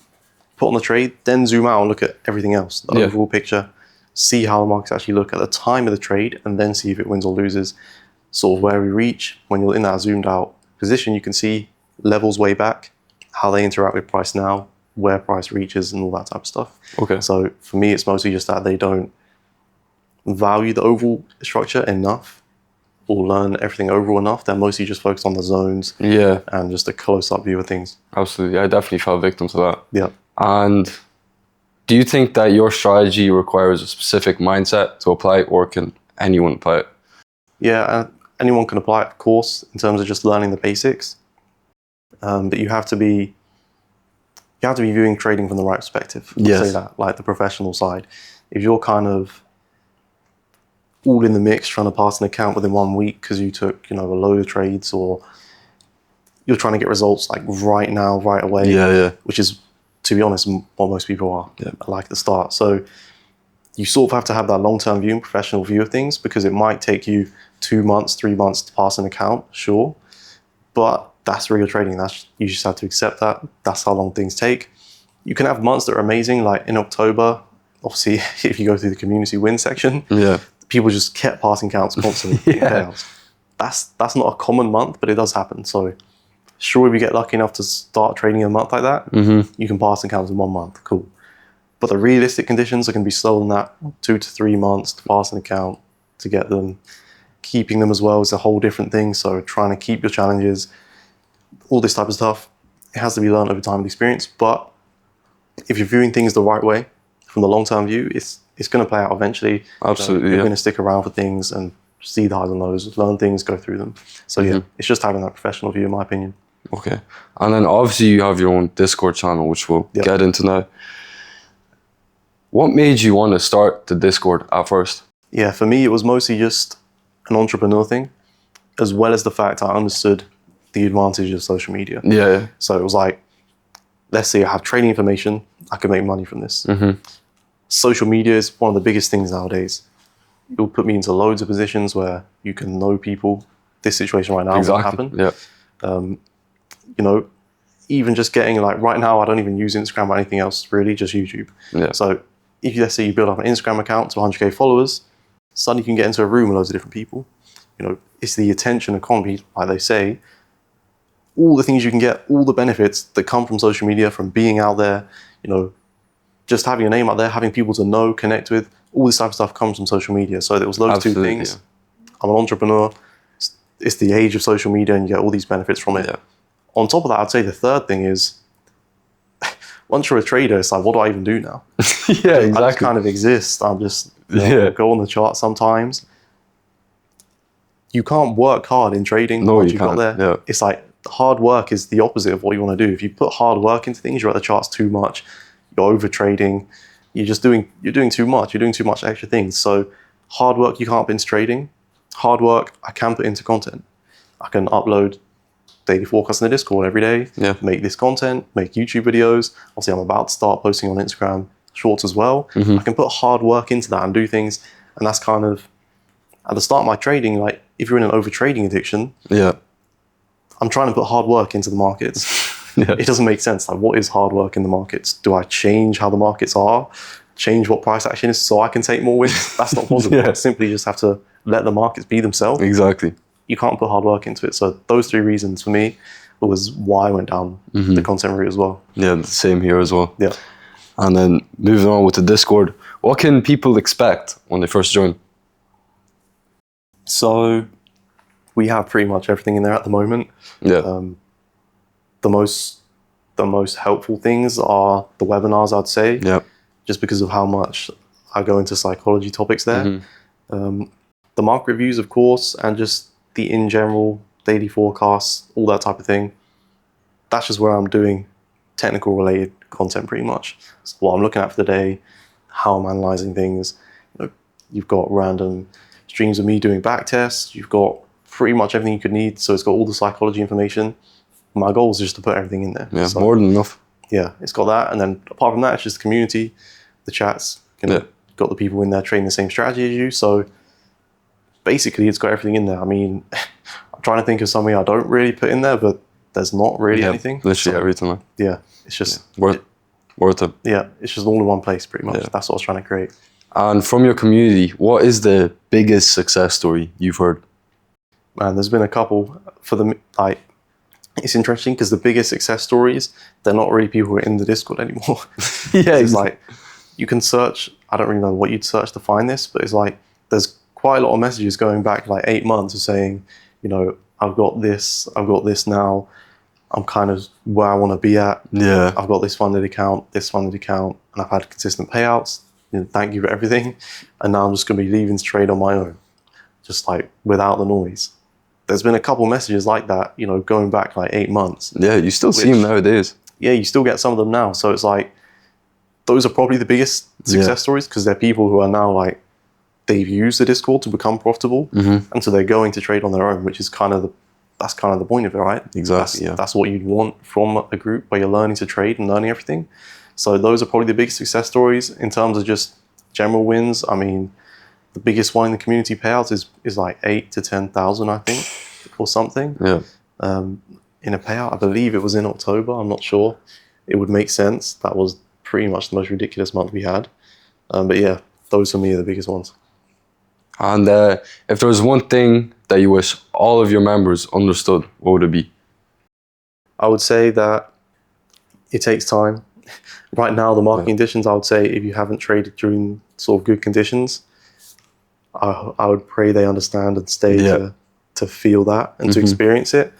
put on the trade, then zoom out and look at everything else, the overall picture, see how the markets actually look at the time of the trade, and then see if it wins or loses. Sort of where we reach, when you're in that zoomed out position, you can see levels way back, how they interact with price now, where price reaches and all that type of stuff. Okay. So for me, it's mostly just that they don't value the overall structure enough or learn everything overall enough. They're mostly just focused on the zones and just a close-up view of things. Absolutely. I definitely fell victim to that. Yeah. And do you think that your strategy requires a specific mindset to apply, or can anyone apply it? Yeah, anyone can apply it, of course, in terms of just learning the basics. But you have to be viewing trading from the right perspective. I'll say that, like the professional side. If you're kind of all in the mix trying to pass an account within 1 week because you took, a load of trades, or you're trying to get results like right now, right away, which is, to be honest, what most people are like at the start. So you sort of have to have that long-term view and professional view of things, because it might take you 2 months, 3 months to pass an account, sure, but that's real trading. You just have to accept that. That's how long things take. You can have months that are amazing, like in October, obviously, if you go through the community win section, people just kept passing counts constantly. Payouts. That's not a common month, but it does happen. So sure, if you get lucky enough to start trading in a month like that, you can pass accounts in 1 month, cool. But the realistic conditions are going to be slower than that, 2 to 3 months to pass an account, to get them. Keeping them as well is a whole different thing. So trying to keep your challenges, all this type of stuff, it has to be learned over time with experience. But if you're viewing things the right way, from the long-term view, it's going to play out eventually. Absolutely, you're going to stick around for things and see the highs and lows, learn things, go through them. So it's just having that professional view, in my opinion. Okay. And then obviously you have your own Discord channel, which we'll get into now. What made you want to start the Discord at first? Yeah, for me, it was mostly just an entrepreneur thing, as well as the fact I understood the advantage of social media. Yeah. So it was like, let's say I have trading information, I can make money from this. Social media is one of the biggest things nowadays. It'll put me into loads of positions where you can know people. This situation right now won't happen. Yeah. Even just getting, like, right now, I don't even use Instagram or anything else, really, just YouTube. Yeah. So if let's say you build up an Instagram account to 100K followers, suddenly you can get into a room with loads of different people. It's the attention economy, like they say. All the things you can get, all the benefits that come from social media, from being out there, just having a name out there, having people to know, connect with, all this type of stuff comes from social media. So there was loads of two things. I'm an entrepreneur. It's the age of social media, and you get all these benefits from it. On top of that, I'd say the third thing is, once you're a trader, it's like, what do I even do now? I just kind of exist. I'm just go on the chart sometimes. You can't work hard in trading once you got there. It's like, hard work is the opposite of what you want to do. If you put hard work into things, you're at the charts too much, you're over trading, you're doing too much. You're doing too much extra things. So hard work you can't put into trading. Hard work I can put into content. I can upload daily forecasts in the Discord every day, make this content, make YouTube videos. Obviously, I'm about to start posting on Instagram Shorts as well. I can put hard work into that and do things. And that's kind of, at the start of my trading, like, if you're in an over trading addiction, I'm trying to put hard work into the markets. It doesn't make sense. Like, what is hard work in the markets? Do I change how the markets are? Change what price action is so I can take more wins? That's not possible. I simply just have to let the markets be themselves. You can't put hard work into it. So those 3 reasons for me was why I went down the content route as well. Yeah, the same here as well. And then moving on with the Discord, what can people expect when they first join? So we have pretty much everything in there at the moment. The most helpful things are the webinars, I'd say. Just because of how much I go into psychology topics there. The market reviews, of course, and just the in general daily forecasts, all that type of thing. That's just where I'm doing technical related content pretty much. So what I'm looking at for the day, how I'm analyzing things. You've got random streams of me doing back tests. You've got pretty much everything you could need. So it's got all the psychology information. My goal is just to put everything in there. Yeah, so, more than enough. Yeah, it's got that. And then apart from that, it's just the community, the chats, got the people in there trading the same strategy as you. So basically it's got everything in there. I mean, I'm trying to think of something I don't really put in there, but there's not really anything. Literally everything. Like. Yeah, it's just worth it. Yeah, it's just all in one place pretty much. Yeah. That's what I was trying to create. And from your community, what is the biggest success story you've heard? Man, there's been a couple for the like. It's interesting because the biggest success stories, they're not really people who are in the Discord anymore. Yeah, it's like you can search. I don't really know what you'd search to find this, but it's like there's quite a lot of messages going back like 8 months of saying, I've got this now. I'm kind of where I want to be at. Yeah. I've got this funded account, and I've had consistent payouts. Thank you for everything. And now I'm just going to be leaving to trade on my own, just like without the noise. There's been a couple messages like that, going back like 8 months. Yeah, you still see them nowadays. Yeah, you still get some of them now. So it's like, those are probably the biggest success stories because they're people who are now like, they've used the Discord to become profitable. And so they're going to trade on their own, which is that's kind of the point of it, right? Exactly, That's what you'd want from a group where you're learning to trade and learning everything. So those are probably the biggest success stories in terms of just general wins. I mean, the biggest one in the community payouts is like 8 to 10,000, I think, or something. Yeah. In a payout, I believe it was in October. I'm not sure. It would make sense. That was pretty much the most ridiculous month we had. But yeah, those for me are the biggest ones. And if there was one thing that you wish all of your members understood, what would it be? I would say that it takes time. Right now, the market conditions, I would say if you haven't traded during sort of good conditions, I would pray they understand and stay to feel that and to experience it.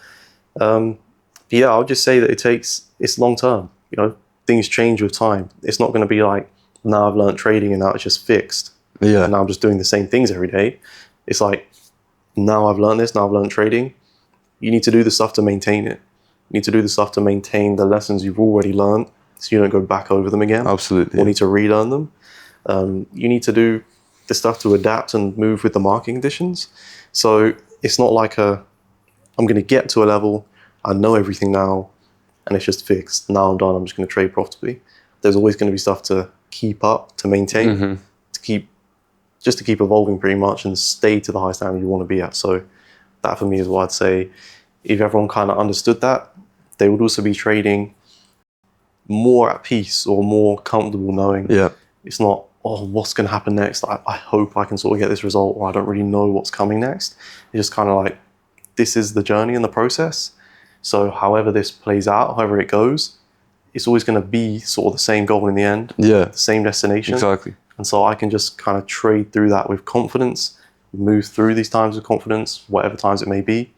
Yeah, I would just say that it's long term. Things change with time. It's not going to be like, now I've learned trading and now it's just fixed. Yeah. And now I'm just doing the same things every day. It's like, now I've learned this, now I've learned trading. You need to do the stuff to maintain it. You need to do the stuff to maintain the lessons you've already learned so you don't go back over them again. Absolutely. Or need to relearn them. You need to do the stuff to adapt and move with the market conditions. So it's not like I'm going to get to a level, I know everything now, and it's just fixed. Now I'm done, I'm just going to trade profitably. There's always going to be stuff to keep up, to maintain, to keep evolving pretty much and stay to the high standard you want to be at. So that for me is what I'd say. If everyone kind of understood that, they would also be trading more at peace or more comfortable knowing it's not, what's going to happen next? I hope I can sort of get this result, or I don't really know what's coming next. It's just kind of like, this is the journey and the process. So however this plays out, however it goes, it's always going to be sort of the same goal in the end, the same destination. Exactly. And so I can just kind of trade through that with confidence, move through these times with confidence, whatever times it may be,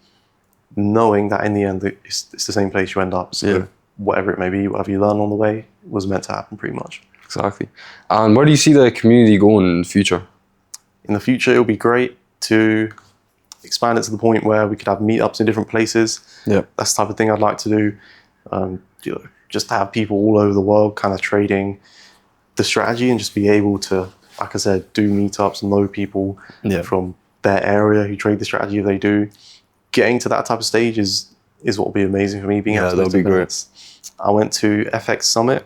knowing that in the end, it's the same place you end up. So whatever it may be, whatever you learn on the way was meant to happen pretty much. Exactly. And where do you see the community going in the future? In the future, it'll be great to expand it to the point where we could have meetups in different places. Yeah. That's the type of thing I'd like to do. Just to have people all over the world kind of trading the strategy and just be able to, like I said, do meetups and know people from their area who trade the strategy they do. Getting to that type of stage is what would be amazing for me. Being able to that'd be great. I went to FX Summit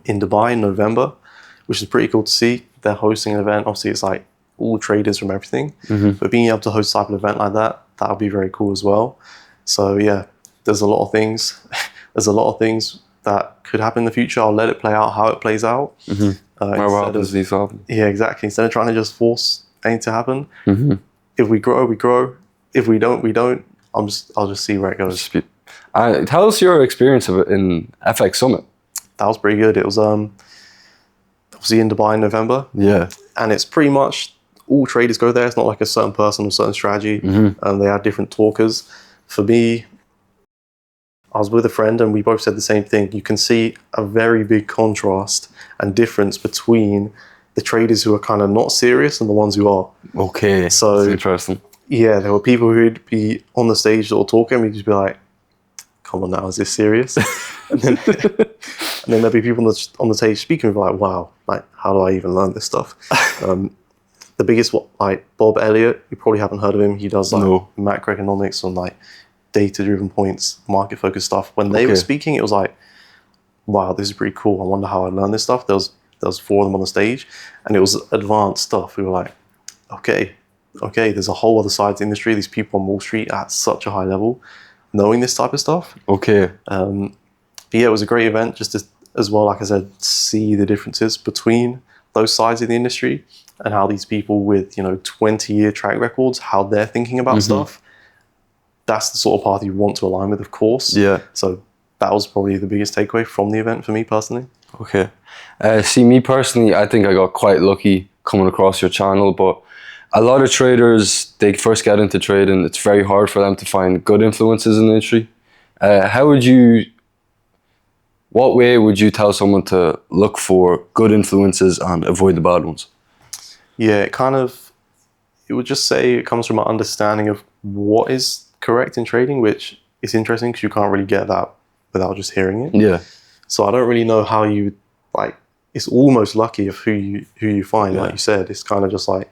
in Dubai in November, which is pretty cool to see. They're hosting an event. Obviously, it's like all traders from everything. But being able to host a type of event like that would be very cool as well. So yeah, there's a lot of things. There's a lot of things that could happen in the future. I'll let it play out how it plays out. Yeah, exactly. Instead of trying to just force anything to happen. If we grow, we grow. If we don't, we don't. I'll just see where it goes. Tell us your experience of it in FX Summit. That was pretty good. It was obviously in Dubai in November. Yeah. And it's pretty much all traders go there. It's not like a certain person or certain strategy. And they have different talkers. For me, I was with a friend and we both said the same thing. You can see a very big contrast and difference between the traders who are kind of not serious and the ones who are. Okay, So that's interesting. yeah, there were people who'd be on the stage or talking, and we'd just be like, "Come on now, is this serious?" and then there'd be people on the stage speaking, and we'd be like, "Wow, like how do I even learn this stuff?" The biggest, like Bob Elliott, you probably haven't heard of him. He does like macroeconomics on like data-driven points, market-focused stuff. When they were speaking, it was like, "Wow, this is pretty cool. I wonder how I learned this stuff." There was 4 of them on the stage, and it was advanced stuff. We were like, okay, there's a whole other side to the industry. These people on Wall Street at such a high level, knowing this type of stuff. Okay. But yeah, it was a great event just to, as well, like I said, see the differences between those sides of the industry and how these people with, 20-year track records, how they're thinking about stuff. That's the sort of path you want to align with, of course. Yeah. So that was probably the biggest takeaway from the event for me personally. Okay. See, me personally, I think I got quite lucky coming across your channel, but a lot of traders, they first get into trading, it's very hard for them to find good influences in the industry. What way would you tell someone to look for good influences and avoid the bad ones? Yeah, it would just say it comes from an understanding of what is correct in trading, which is interesting because you can't really get that without just hearing it. Yeah. So I don't really know how you, like, it's almost lucky of who you find, like you said. It's kind of just like,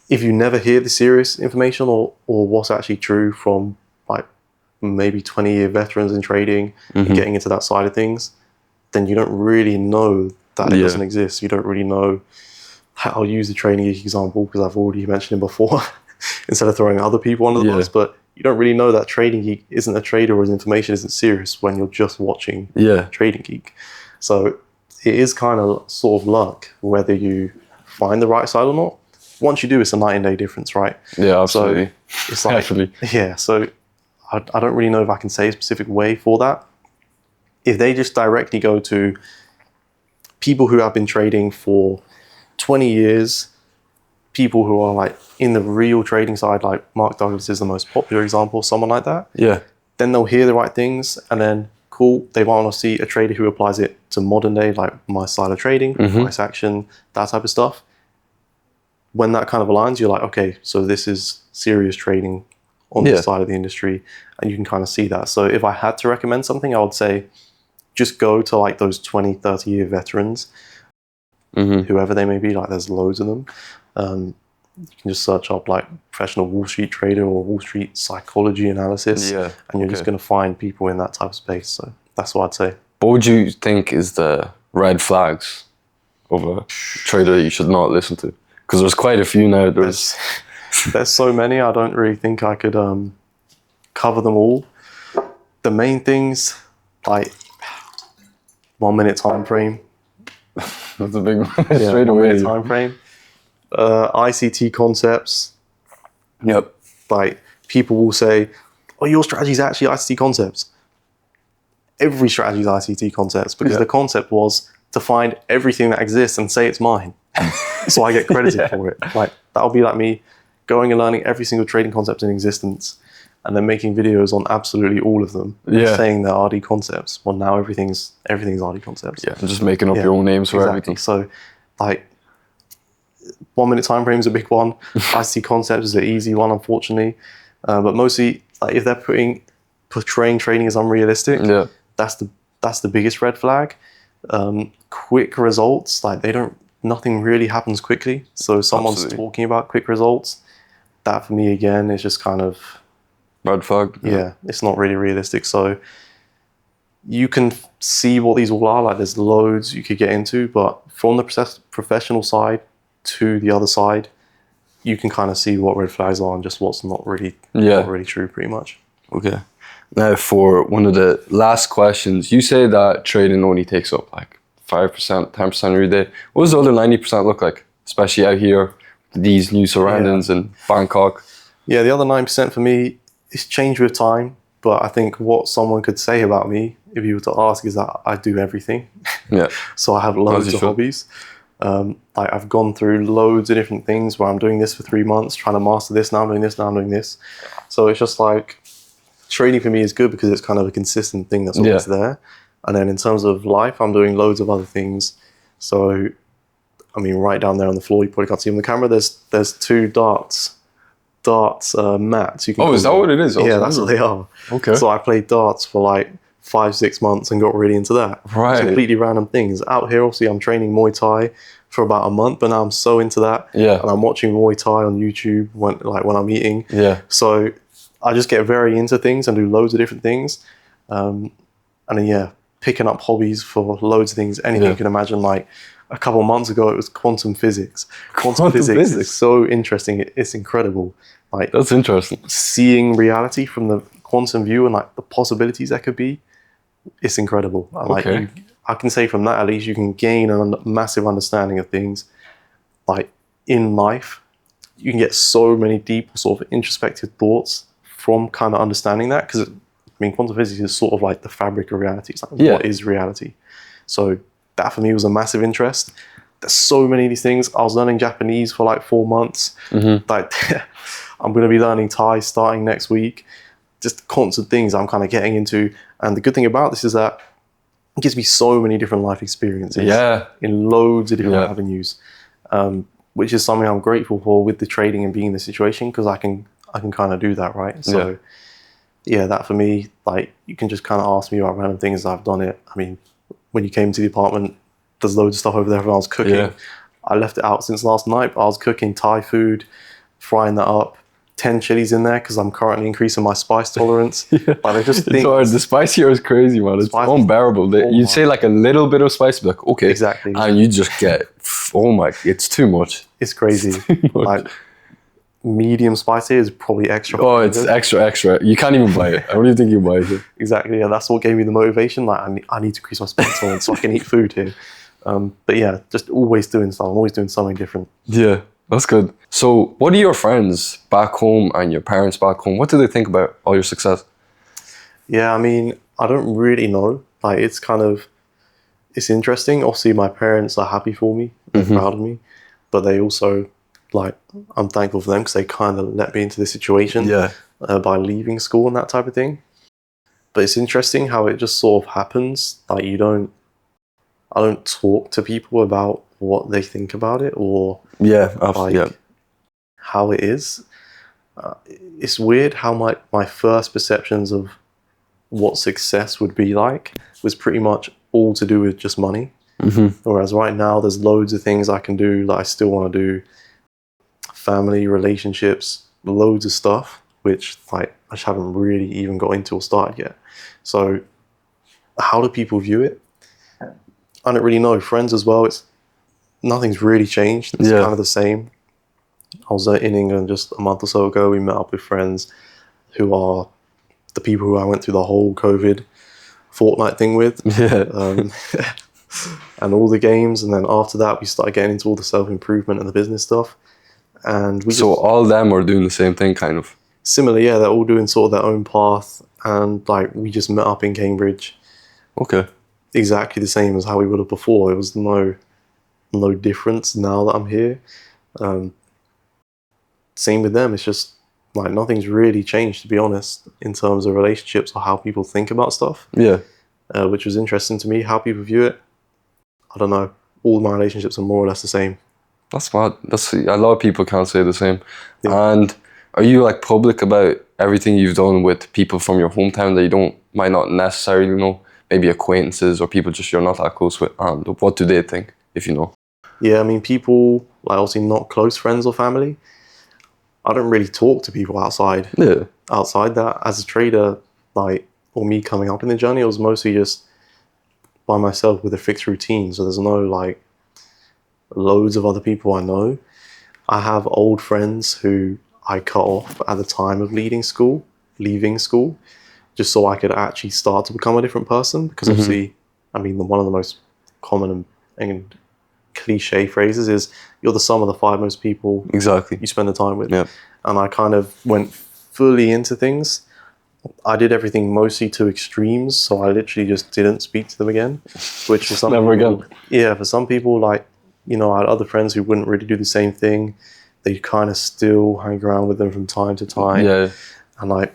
if you never hear the serious information or what's actually true from like maybe 20-year veterans in trading and getting into that side of things, then you don't really know that it doesn't exist. You don't really know how. I'll use the Trading Geek example because I've already mentioned him before instead of throwing other people under the bus, but you don't really know that Trading Geek isn't a trader or his information isn't serious when you're just watching Trading Geek. So it is kind of sort of luck whether you find the right side or not. Once you do, it's a night and day difference, right? Yeah, absolutely. So it's like, yeah, so I don't really know if I can say a specific way for that. If they just directly go to people who have been trading for 20 years, people who are like in the real trading side, like Mark Douglas is the most popular example, someone like that. Yeah. Then they'll hear the right things, and then cool, they want to see a trader who applies it to modern day, like my style of trading, price action, that type of stuff. When that kind of aligns, you're like, okay, so this is serious trading on this side of the industry, and you can kind of see that. So if I had to recommend something, I would say just go to like those 20, 30-year veterans, whoever they may be, like there's loads of them. You can just search up like professional Wall Street trader or Wall Street psychology analysis, and you're just going to find people in that type of space. So that's what I'd say. What would you think is the red flags of a trader that you should not listen to? Because there's quite a few now. There's so many. I don't really think I could cover them all. The main things, like 1 minute time frame. That's a big one. Yeah, Straight 1 away. minute time frame. ICT concepts. Yep. Like people will say, "Oh, your strategy is actually ICT concepts." Every strategy is ICT concepts because the concept was to find everything that exists and say it's mine. So I get credited for it. Like that'll be like me going and learning every single trading concept in existence and then making videos on absolutely all of them and saying they're RD concepts. Well, now everything's RD concepts. Yeah, and just making up your own names for everything. So like 1 minute time frame is a big one. ICT concepts is an easy one, unfortunately. But mostly, like if they're portraying trading as unrealistic, that's the biggest red flag. Quick results, like nothing really happens quickly. So if someone's talking about quick results, that for me again is just kind of red flag. Yeah, it's not really realistic. So you can see what these all are. Like there's loads you could get into, but from the professional side to the other side, you can kind of see what red flags are and just what's not really true, pretty much. Okay. Now for one of the last questions, you say that trading only takes up like 5%, 10% of your day. What does the other 90% look like, especially out here, these new surroundings in Bangkok? Yeah, the other 9% for me, it's changed with time, but I think what someone could say about me, if you were to ask, is that I do everything. Yeah. So I have loads of hobbies. Like I've gone through loads of different things where I'm doing this for 3 months, trying to master this, now I'm doing this, now I'm doing this. So it's just like, trading for me is good because it's kind of a consistent thing that's always there. And then in terms of life, I'm doing loads of other things. So I mean, right down there on the floor, you probably can't see on the camera. There's two darts mats. You can Oh, is that what it is? Yeah, that's what they are. Okay. So I played darts for like 5-6 months and got really into that. Right. Completely random things. Out here, obviously, I'm training Muay Thai for about a month, but now I'm so into that. Yeah. And I'm watching Muay Thai on YouTube when I'm eating. Yeah. So I just get very into things and do loads of different things. And then, yeah, picking up hobbies for loads of things, anything you can imagine. Like a couple of months ago, it was quantum physics. Quantum physics is so interesting. It's incredible. Like, That's interesting. seeing reality from the quantum view and like the possibilities that could be, it's incredible. And, like, I can say from that, at least you can gain a massive understanding of things. Like in life, you can get so many deep sort of introspective thoughts from kind of understanding that, because I mean, quantum physics is sort of like the fabric of reality. It's like, what is reality? So that for me was a massive interest. There's so many of these things. I was learning Japanese for like 4 months. Like I'm going to be learning Thai starting next week. Just constant things I'm kind of getting into. And the good thing about this is that it gives me so many different life experiences in loads of different avenues, which is something I'm grateful for with the trading and being in the situation, because I can kind of do that, right? So yeah, that for me, like, you can just kind of ask me about random things. I've done it. I mean, when you came to the apartment, there's loads of stuff over there when I was cooking. I left it out since last night, but I was cooking Thai food, frying that up. 10 chilies in there because I'm currently increasing my spice tolerance. But I just think it's hard. The spice here is crazy, man. It's unbearable. You say like a little bit of spice, be like, okay. Exactly. And you just get, oh my, it's too much. It's crazy. Like, medium spicy is probably extra. Oh, it's extra. You can't even buy it. I don't even think you buy it here. Exactly. Yeah, that's what gave me the motivation. Like, I need to increase my spice tolerance so I can eat food here. But yeah, just always doing stuff. I'm always doing something different. Yeah, that's good. So what do your friends back home and your parents back home, what do they think about all your success? Yeah, I mean, I don't really know. Like, it's interesting. Obviously, my parents are happy for me. They're proud of me. But they also, like, I'm thankful for them because they kind of let me into this situation by leaving school and that type of thing. But it's interesting how it just sort of happens. Like, I don't talk to people about what they think about it or how it is. It's weird how my first perceptions of what success would be like was pretty much all to do with just money. Whereas right now there's loads of things I can do that I still want to do. Family, relationships, loads of stuff, which, like, I just haven't really even got into or started yet. So how do people view it? I don't really know. Friends as well, nothing's really changed. It's kind of the same. I was in England just a month or so ago. We met up with friends who are the people who I went through the whole COVID fortnight thing with. And all the games. And then after that, we started getting into all the self-improvement and the business stuff. And so all them are doing the same thing, kind of? Similarly, yeah. They're all doing sort of their own path. And, like, we just met up in Cambridge. Okay. Exactly the same as how we would have before. It was no difference now that I'm here. Same with them. It's just, like, nothing's really changed, to be honest, in terms of relationships or how people think about stuff. Which was interesting to me. How people view it, I don't know. All my relationships are more or less the same. That's mad. A lot of people can't say the same. And are you, like, public about everything you've done with people from your hometown that you might not necessarily know? Maybe acquaintances or people just you're not that close with. And what do they think, if you know? Yeah, I mean, people, like, obviously not close friends or family. I don't really talk to people outside. Outside that, as a trader, like, or me coming up in the journey, it was mostly just by myself with a fixed routine. So there's no, like, loads of other people I know. I have old friends who I cut off at the time of leaving school, just so I could actually start to become a different person. Because obviously, I mean, one of the most common and cliche phrases is you're the sum of the 5 most people you spend the time with. And I kind of went fully into things. I did everything mostly to extremes, so I literally just didn't speak to them again, which for some people, for some people, like, you know, I had other friends who wouldn't really do the same thing. They kind of still hang around with them from time to time. And, like,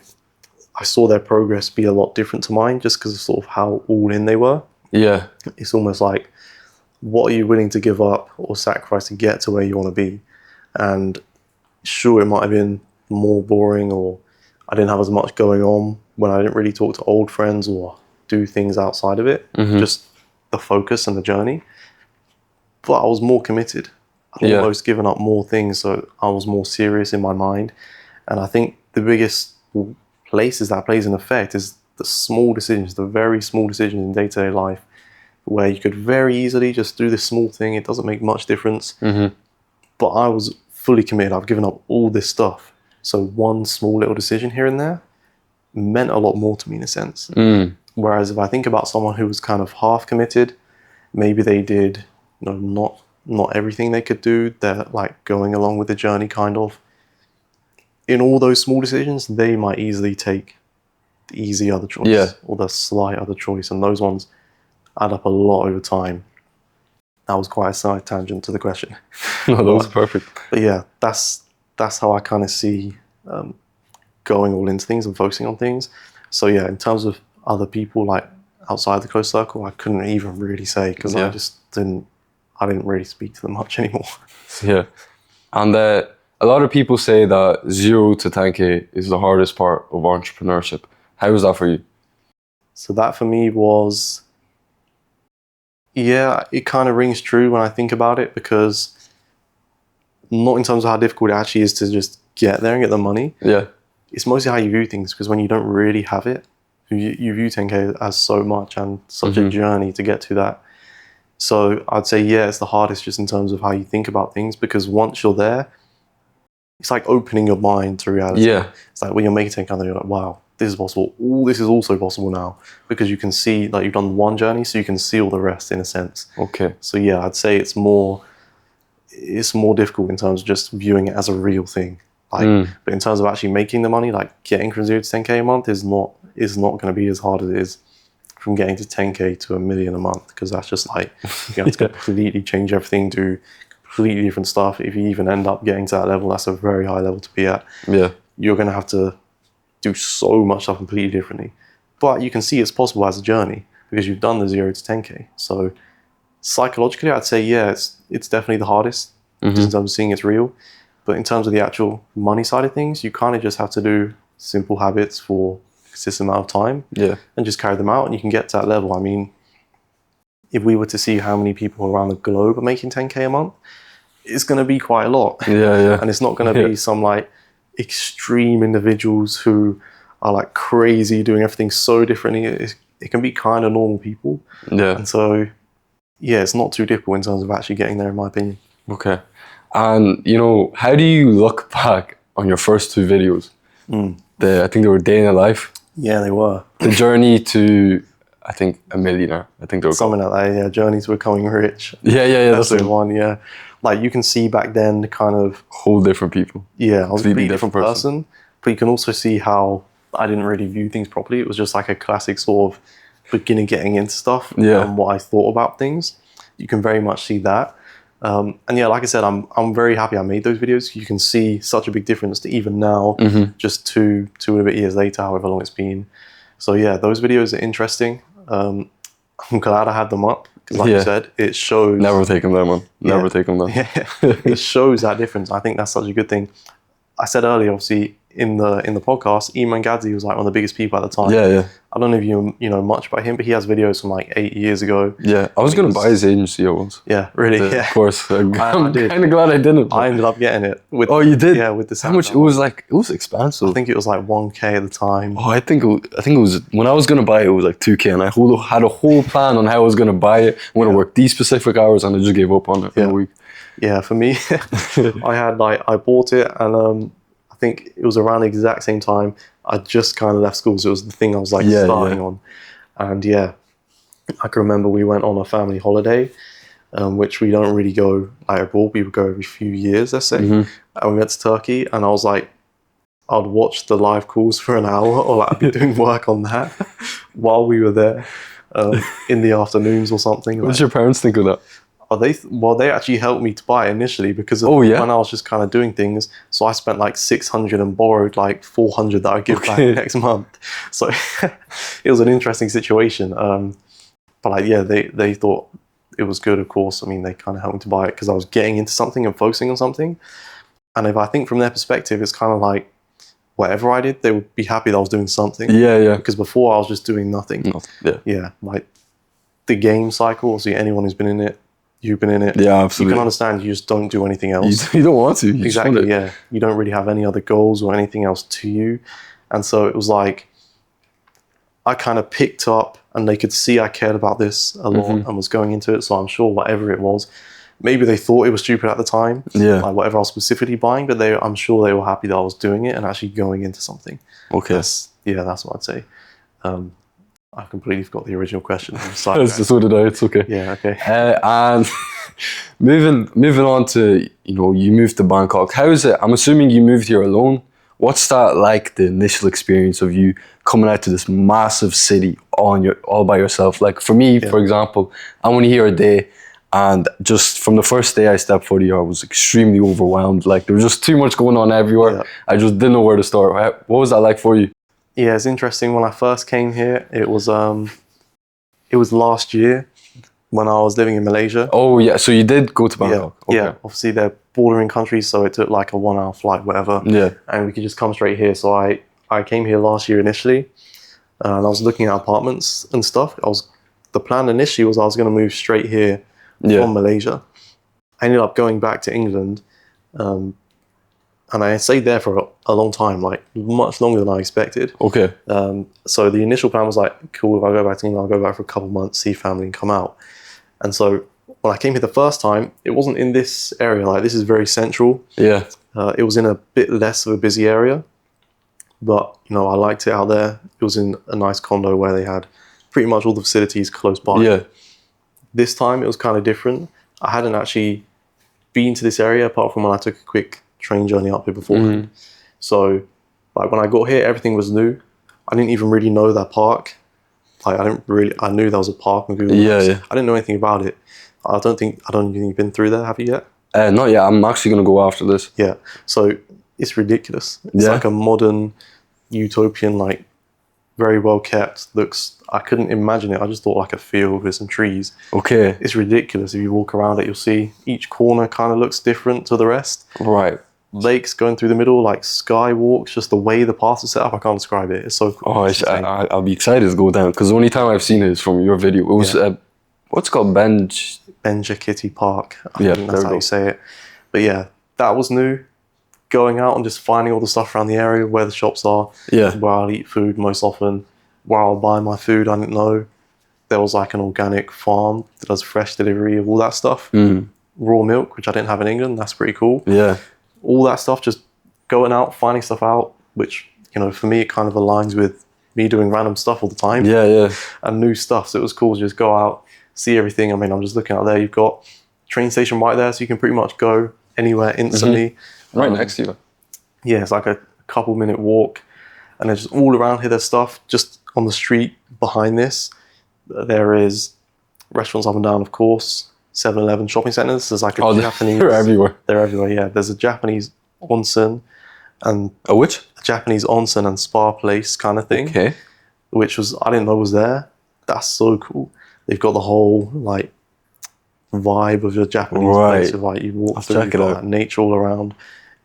I saw their progress be a lot different to mine just because of sort of how all in they were. It's almost like what are you willing to give up or sacrifice to get to where you want to be? And sure, it might have been more boring, or I didn't have as much going on when I didn't really talk to old friends or do things outside of it, just the focus and the journey. But I was more committed. I'd almost given up more things, so I was more serious in my mind. And I think the biggest places that plays an effect is the small decisions, the very small decisions in day-to-day life, where you could very easily just do this small thing. It doesn't make much difference. But I was fully committed. I've given up all this stuff. So one small little decision here and there meant a lot more to me in a sense. Whereas if I think about someone who was kind of half committed, maybe they did, not everything they could do. They're like going along with the journey kind of. In all those small decisions, they might easily take the easy other choice or the slight other choice. And those ones add up a lot over time. That was quite a side tangent to the question. No, that was perfect. But yeah, that's how I kind of see going all into things and focusing on things. So yeah, in terms of other people like outside the close circle, I couldn't even really say, because I didn't really speak to them much anymore. Yeah. And a lot of people say that 0 to 10K is the hardest part of entrepreneurship. How was that for you? So that for me was, it kind of rings true when I think about it, because not in terms of how difficult it actually is to just get there and get the money. Yeah. It's mostly how you view things, because when you don't really have it, you view 10K as so much and such a journey to get to that. So I'd say, it's the hardest just in terms of how you think about things, because once you're there, it's like opening your mind to reality. Yeah. It's like when you're making 10K, you're like, wow, this is possible. All this is also possible now, because you can see, like, you've done one journey, so you can see all the rest in a sense. Okay. So yeah, I'd say it's more difficult in terms of just viewing it as a real thing. Like, but in terms of actually making the money, like getting from 0 to 10K a month is not going to be as hard as it is from getting to 10K to $1 million a month, because that's just like, you have to completely change everything, do completely different stuff. If you even end up getting to that level, that's a very high level to be at. Yeah. You're going to have to do so much stuff completely differently. But you can see it's possible as a journey, because you've done the 0 to 10K. So psychologically, I'd say, it's definitely the hardest, just in terms of seeing it's real. But in terms of the actual money side of things, you kind of just have to do simple habits for a consistent amount of time, and just carry them out, and you can get to that level. I mean, if we were to see how many people around the globe are making 10K a month, it's going to be quite a lot. And it's not going to be some like extreme individuals who are like crazy doing everything so differently. It can be kind of normal people. And so, it's not too difficult in terms of actually getting there, in my opinion. Okay. And, how do you look back on your first 2 videos? I think they were Day in a Life. Yeah, they were. The Journey to, I think, a Millionaire. I think they were something like that. Yeah, Journey to Becoming Rich. Yeah. That's the one. Yeah, like you can see back then the kind of whole different people. Yeah, I was a completely different person. But you can also see how I didn't really view things properly. It was just like a classic sort of beginning getting into stuff and what I thought about things. You can very much see that. And like I said, I'm very happy I made those videos. You can see such a big difference to even now, just two and a bit years later, however long it's been. So yeah, those videos are interesting. I'm glad I had them up, because like you said, it shows. Never take them down, man. Never take them down. It shows that difference. I think that's such a good thing. I said earlier, obviously, in the podcast, Iman Gadzi was like one of the biggest people at the time. I don't know if you know much about him, but he has videos from like 8 years ago. I was going to buy his agency once. Really? Of course. I'm kind of glad I didn't. I ended up getting it. Oh, you did? Yeah, with the How much? It was expensive. I think it was like 1K at the time. Oh, I think it was, when I was going to buy it, it was like 2K, and I had a whole plan on how I was going to buy it. I'm going to work these specific hours, and I just gave up on it in a week. Yeah, for me, I bought it, and I think it was around the exact same time I just kind of left school, so it was the thing I was like starting on. And I can remember we went on a family holiday, which we don't really go like abroad. We would go every few years, let's say. And we went to Turkey, and I was like, I'd watch the live calls for an hour, or like I'd be doing work on that while we were there in the afternoons or something. What did your parents think of that? They actually helped me to buy it initially, because of when I was just kind of doing things. So I spent like 600 and borrowed like 400 that I'd give back next month. So it was an interesting situation. But like, they thought it was good, of course. I mean, they kind of helped me to buy it because I was getting into something and focusing on something. And if I think from their perspective, it's kind of like whatever I did, they would be happy that I was doing something. Yeah. Because before I was just doing nothing. Yeah. Like the game cycle, see anyone who's been in it, you've been in it. Yeah, absolutely. You can understand you just don't do anything else. You don't want to. You Exactly, just want yeah. You don't really have any other goals or anything else to you. And so it was like, I kind of picked up and they could see I cared about this a lot and was going into it. So I'm sure whatever it was, maybe they thought it was stupid at the time, like whatever I was specifically buying, but I'm sure they were happy that I was doing it and actually going into something. Okay. That's what I'd say. I completely forgot the original question. So did I. It's okay. Yeah, okay. And moving on to, you moved to Bangkok. How is it? I'm assuming you moved here alone. What's that like, the initial experience of you coming out to this massive city all by yourself? Like for me, for example, I'm only here a day, and just from the first day I stepped foot here, I was extremely overwhelmed. Like there was just too much going on everywhere. Yeah. I just didn't know where to start. What was that like for you? Yeah, it's interesting. When I first came here, it was last year when I was living in Malaysia. Oh yeah, so you did go to Bangkok. Yeah, okay. Yeah. Obviously they're bordering countries, so it took like a 1 hour flight, whatever. Yeah. And we could just come straight here. So I came here last year initially, and I was looking at apartments and stuff. The plan initially was I was going to move straight here from Malaysia. I ended up going back to England, and I stayed there for a long time, like much longer than I expected. Okay. So the initial plan was like, cool, if I go back to England, I'll go back for a couple months, see family and come out. And so when I came here the first time, it wasn't in this area. Like this is very central. Yeah. It was in a bit less of a busy area, but I liked it out there. It was in a nice condo where they had pretty much all the facilities close by. Yeah. This time it was kind of different. I hadn't actually been to this area apart from when I took a quick train journey up here beforehand. So like when I got here, everything was new. I didn't even really know that park. Like I knew there was a park on Google Maps. Yeah. I didn't know anything about it. I don't think you've been through there, have you yet? Not yet. I'm actually going to go after this. Yeah. So it's ridiculous. It's like a modern utopian, like very well kept. I couldn't imagine it. I just thought like a field with some trees. Okay. It's ridiculous. If you walk around it, you'll see each corner kind of looks different to the rest. Right. Lakes going through the middle, like skywalks, just the way the paths are set up, I can't describe it. It's so cool. Oh, I'll be excited to go down, because the only time I've seen it is from your video. It was, what's it called? Benja Kitty Park. I think that's how you say it. But yeah, that was new. Going out and just finding all the stuff around the area, where the shops are, where I'll eat food most often, where I'll buy my food, I didn't know. There was like an organic farm that does fresh delivery of all that stuff. Raw milk, which I didn't have in England, that's pretty cool. Yeah. All that stuff, just going out, finding stuff out, which, for me, it kind of aligns with me doing random stuff all the time. Yeah. And new stuff. So it was cool to just go out, see everything. I mean, I'm just looking out there. You've got train station right there, so you can pretty much go anywhere instantly. Right next to you. Yeah, it's like a couple minute walk. And there's just all around here, there's stuff. Just on the street behind this, there is restaurants up and down, of course. 7-Eleven, shopping centers. There's like a Japanese. They're everywhere. They're everywhere. Yeah, there's a Japanese onsen and a which? A Japanese onsen and spa place kind of thing. Okay. Which I didn't know was there. That's so cool. They've got the whole like vibe of your Japanese place. Of, like you walk through, you've got nature all around.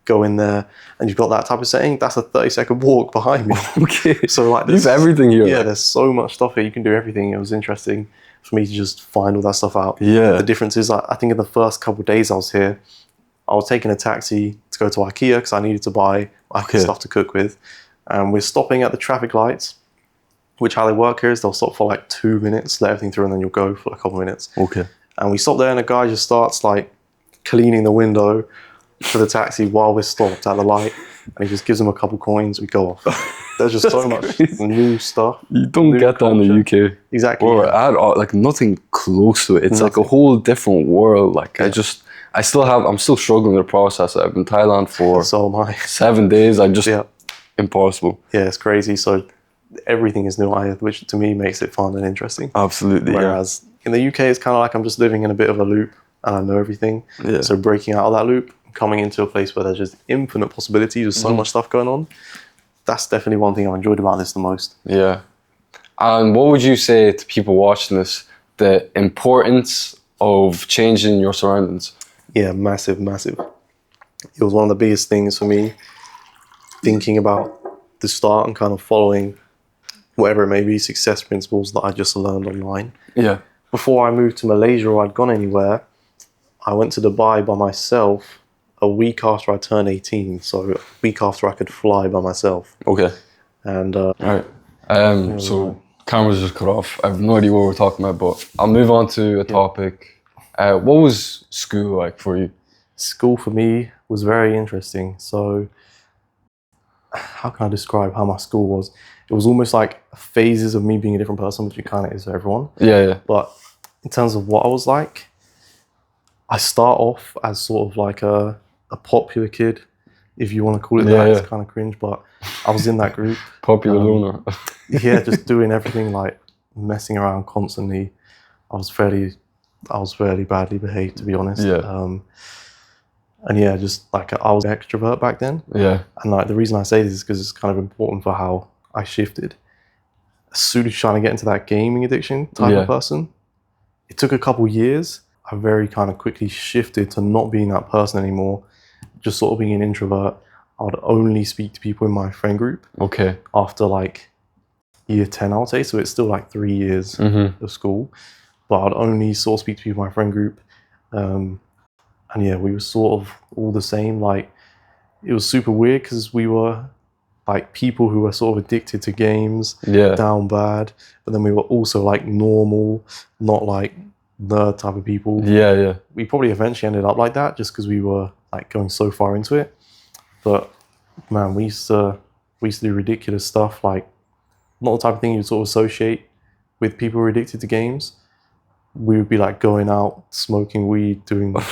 Go in there, and you've got that type of setting. That's a 30-second walk behind me. Okay. So like, there's everything here. Yeah, there's so much stuff here. You can do everything. It was interesting for me to just find all that stuff out. Yeah. The difference is, I think in the first couple of days I was here, I was taking a taxi to go to IKEA because I needed to buy stuff to cook with. And we're stopping at the traffic lights, which how they work here is they'll stop for like 2 minutes, let everything through, and then you'll go for a couple of minutes. Okay. And we stop there and a guy just starts like cleaning the window for the taxi while we're stopped at the light. And he just gives them a couple coins, we go off. There's just so much new stuff. You don't get that in the UK. Exactly. Or at all, like nothing close to it. It's like a whole different world. Like I'm still struggling with the process. I've been in Thailand for 7 days. Impossible. Yeah, it's crazy. So everything is new, which to me makes it fun and interesting. Absolutely. Whereas in the UK, it's kind of like I'm just living in a bit of a loop and I know everything. Yeah. So breaking out of that loop, coming into a place where there's just infinite possibilities, there's so much stuff going on. That's definitely one thing I've enjoyed about this the most. Yeah. And what would you say to people watching this, the importance of changing your surroundings? Yeah, massive, massive. It was one of the biggest things for me, thinking about the start and kind of following whatever it may be, success principles that I just learned online. Yeah. Before I moved to Malaysia or I'd gone anywhere, I went to Dubai by myself a week after I turned 18. So a week after I could fly by myself. Okay. And All right. So cameras just cut off. I have no idea what we're talking about, but I'll move on to a topic. What was school like for you? school for me was very interesting. So how can I describe how my school was? It was almost like phases of me being a different person, which it kind of is for everyone. Yeah, yeah. But in terms of what I was like, I start off as sort of like a popular kid, if you want to call it that. It's kind of cringe, but I was in that group. Popular loner. Yeah, just doing everything, like messing around constantly. I was fairly badly behaved, to be honest. Yeah. And yeah, just like I was an extrovert back then. Yeah. And like the reason I say this is because it's kind of important for how I shifted. As soon as trying to get into that gaming addiction type of person, it took a couple years. I very kind of quickly shifted to not being that person anymore, just sort of being an introvert. I would only speak to people in my friend group. Okay. After like year 10, I would say. So it's still like 3 years of school. But I'd only sort of speak to people in my friend group. And yeah, we were sort of all the same. Like, it was super weird because we were like people who were sort of addicted to games, down bad. But then we were also like normal, not like nerd type of people. Yeah, yeah. We probably eventually ended up like that just because we were like going so far into it. But man, we used to do ridiculous stuff, like not the type of thing you'd sort of associate with people who are addicted to games. We would be like going out, smoking weed, doing like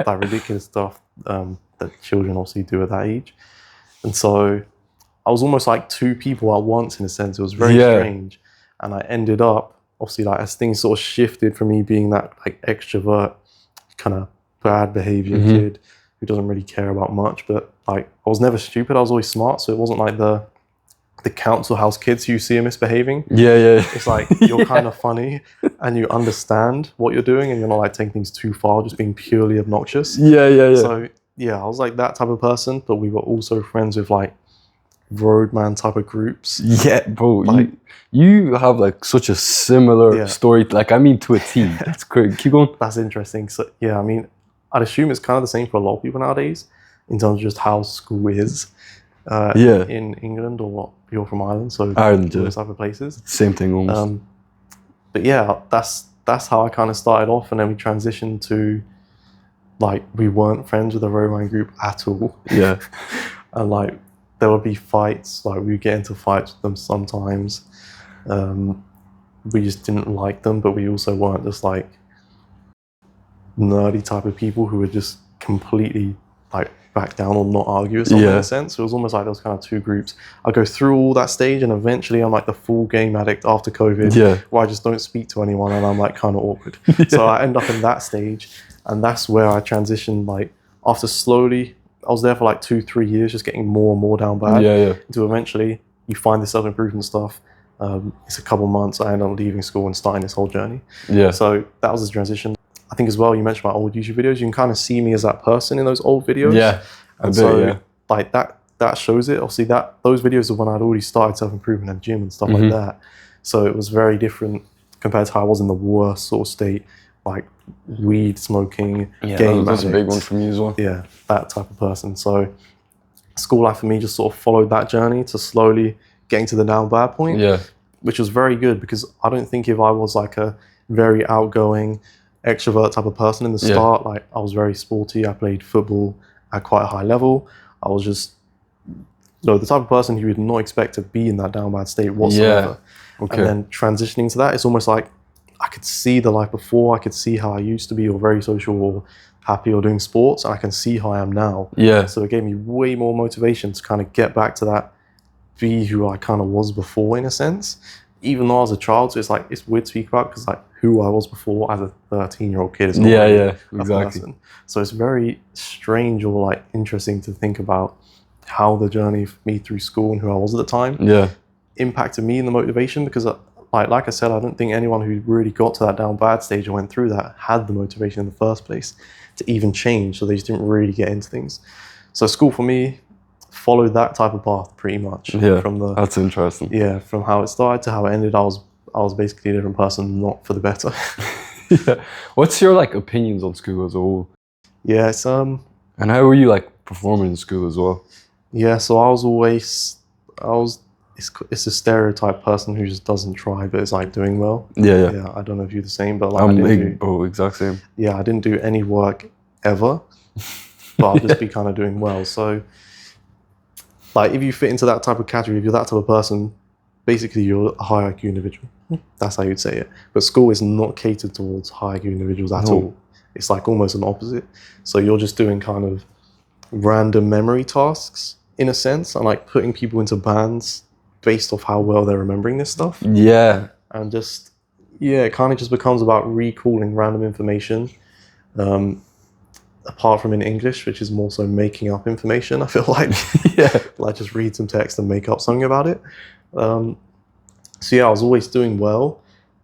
ridiculous stuff that children obviously do at that age. And so I was almost like two people at once in a sense. It was very strange. And I ended up, obviously, like as things sort of shifted from me being that like extrovert, kind of bad behavior kid who doesn't really care about much, but like I was never stupid. I was always smart. So it wasn't like the council house kids who you see are misbehaving. It's like you're kind of funny and you understand what you're doing and you're not like taking things too far, just being purely obnoxious. So yeah, I was like that type of person, but we were also friends with like roadman type of groups. Yeah, bro, like, you have like such a similar story, like I mean to a T. That's great. Keep going. That's interesting. So yeah, I mean, I'd assume it's kind of the same for a lot of people nowadays in terms of just how school is in England, or you're from Ireland, so Ireland, those type of places. Same thing almost. But yeah, that's how I kind of started off, and then we transitioned to like we weren't friends with the roadman group at all. Yeah. And like there would be fights, like we would get into fights with them sometimes. We just didn't like them, but we also weren't just like nerdy type of people who would just completely like back down or not argue with someone in a sense. So it was almost like there was kind of two groups. I go through all that stage and eventually I'm like the full game addict after COVID, where I just don't speak to anyone and I'm like kind of awkward. So I end up in that stage, and that's where I transitioned. Like after slowly, I was there for like 2-3 years, just getting more and more down bad. Until eventually you find the self-improvement stuff. It's a couple months, I end up leaving school and starting this whole journey. So that was the transition. I think as well, you mentioned my old YouTube videos. You can kind of see me as that person in those old videos. Like that shows it. Obviously, those videos are when I'd already started self-improvement and gym and stuff like that. So it was very different compared to how I was in the worst sort of state, like weed smoking, game that's addict. a big one for me as well. Yeah, that type of person. So school life for me just sort of followed that journey to slowly getting to the down bad point, which was very good, because I don't think if I was like a very outgoing extrovert type of person in the start, like I was very sporty, I played football at quite a high level, I was just the type of person who you would not expect to be in that down bad state whatsoever. And then transitioning to that, it's almost like I could see the life before, I could see how I used to be, or very social or happy or doing sports, and I can see how I am now. So it gave me way more motivation to kind of get back to that, be who I kind of was before in a sense. Even though I was a child, so it's like, it's weird to speak about because like who I was before as a 13-year-old kid is not a person. So it's very strange or like interesting to think about how the journey for me through school and who I was at the time impacted me in the motivation, because like I said, I don't think anyone who really got to that down bad stage and went through that had the motivation in the first place to even change. So they just didn't really get into things. So school for me followed that type of path pretty much. Yeah, From the that's interesting. yeah, from how it started to how it ended, I was basically a different person, not for the better. Yeah. What's your like opinions on school as a whole? Yeah, it's And how were you like performing in school as well? yeah. So I was. It's a stereotype person who just doesn't try, but is like doing well. Yeah. Yeah, I don't know if you're the same, but like Exact same. yeah, I didn't do any work ever, but I'll just be kind of doing well. So, like, if you fit into that type of category, if you're that type of person, basically you're a high IQ individual. That's how you'd say it. But school is not catered towards high IQ individuals at all. It's like almost an opposite. So you're just doing kind of random memory tasks in a sense, and like putting people into bands based off how well they're remembering this stuff. Yeah. And just, yeah, it kind of just becomes about recalling random information. Apart from in English, which is more so making up information, I feel like. Yeah. Like just read some text and make up something about it. So yeah, I was always doing well.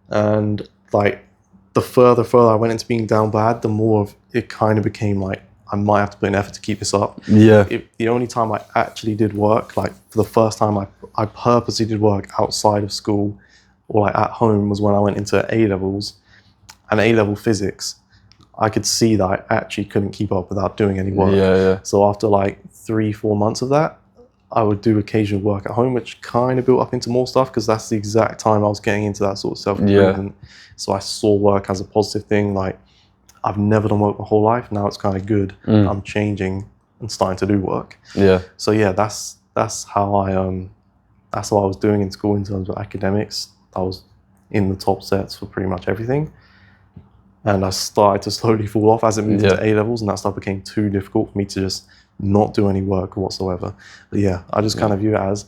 And like the further I went into being down bad, the more of it kind of became like, I might have to put in effort to keep this up. Yeah. The only time I actually did work, like for the first time I purposely did work outside of school or like at home, was when I went into A-levels and A-level physics. I could see that I actually couldn't keep up without doing any work. Yeah. So after like 3-4 months of that, I would do occasional work at home, which kind of built up into more stuff because that's the exact time I was getting into that sort of self-improvement. Yeah. So I saw work as a positive thing. Like, I've never done work my whole life. Now it's kind of good. I'm changing and starting to do work. Yeah. So yeah, that's how that's what I was doing in school in terms of academics. I was in the top sets for pretty much everything. And I started to slowly fall off as it moved into A-levels, and that stuff became too difficult for me to just not do any work whatsoever. But yeah, I just kind of view it as,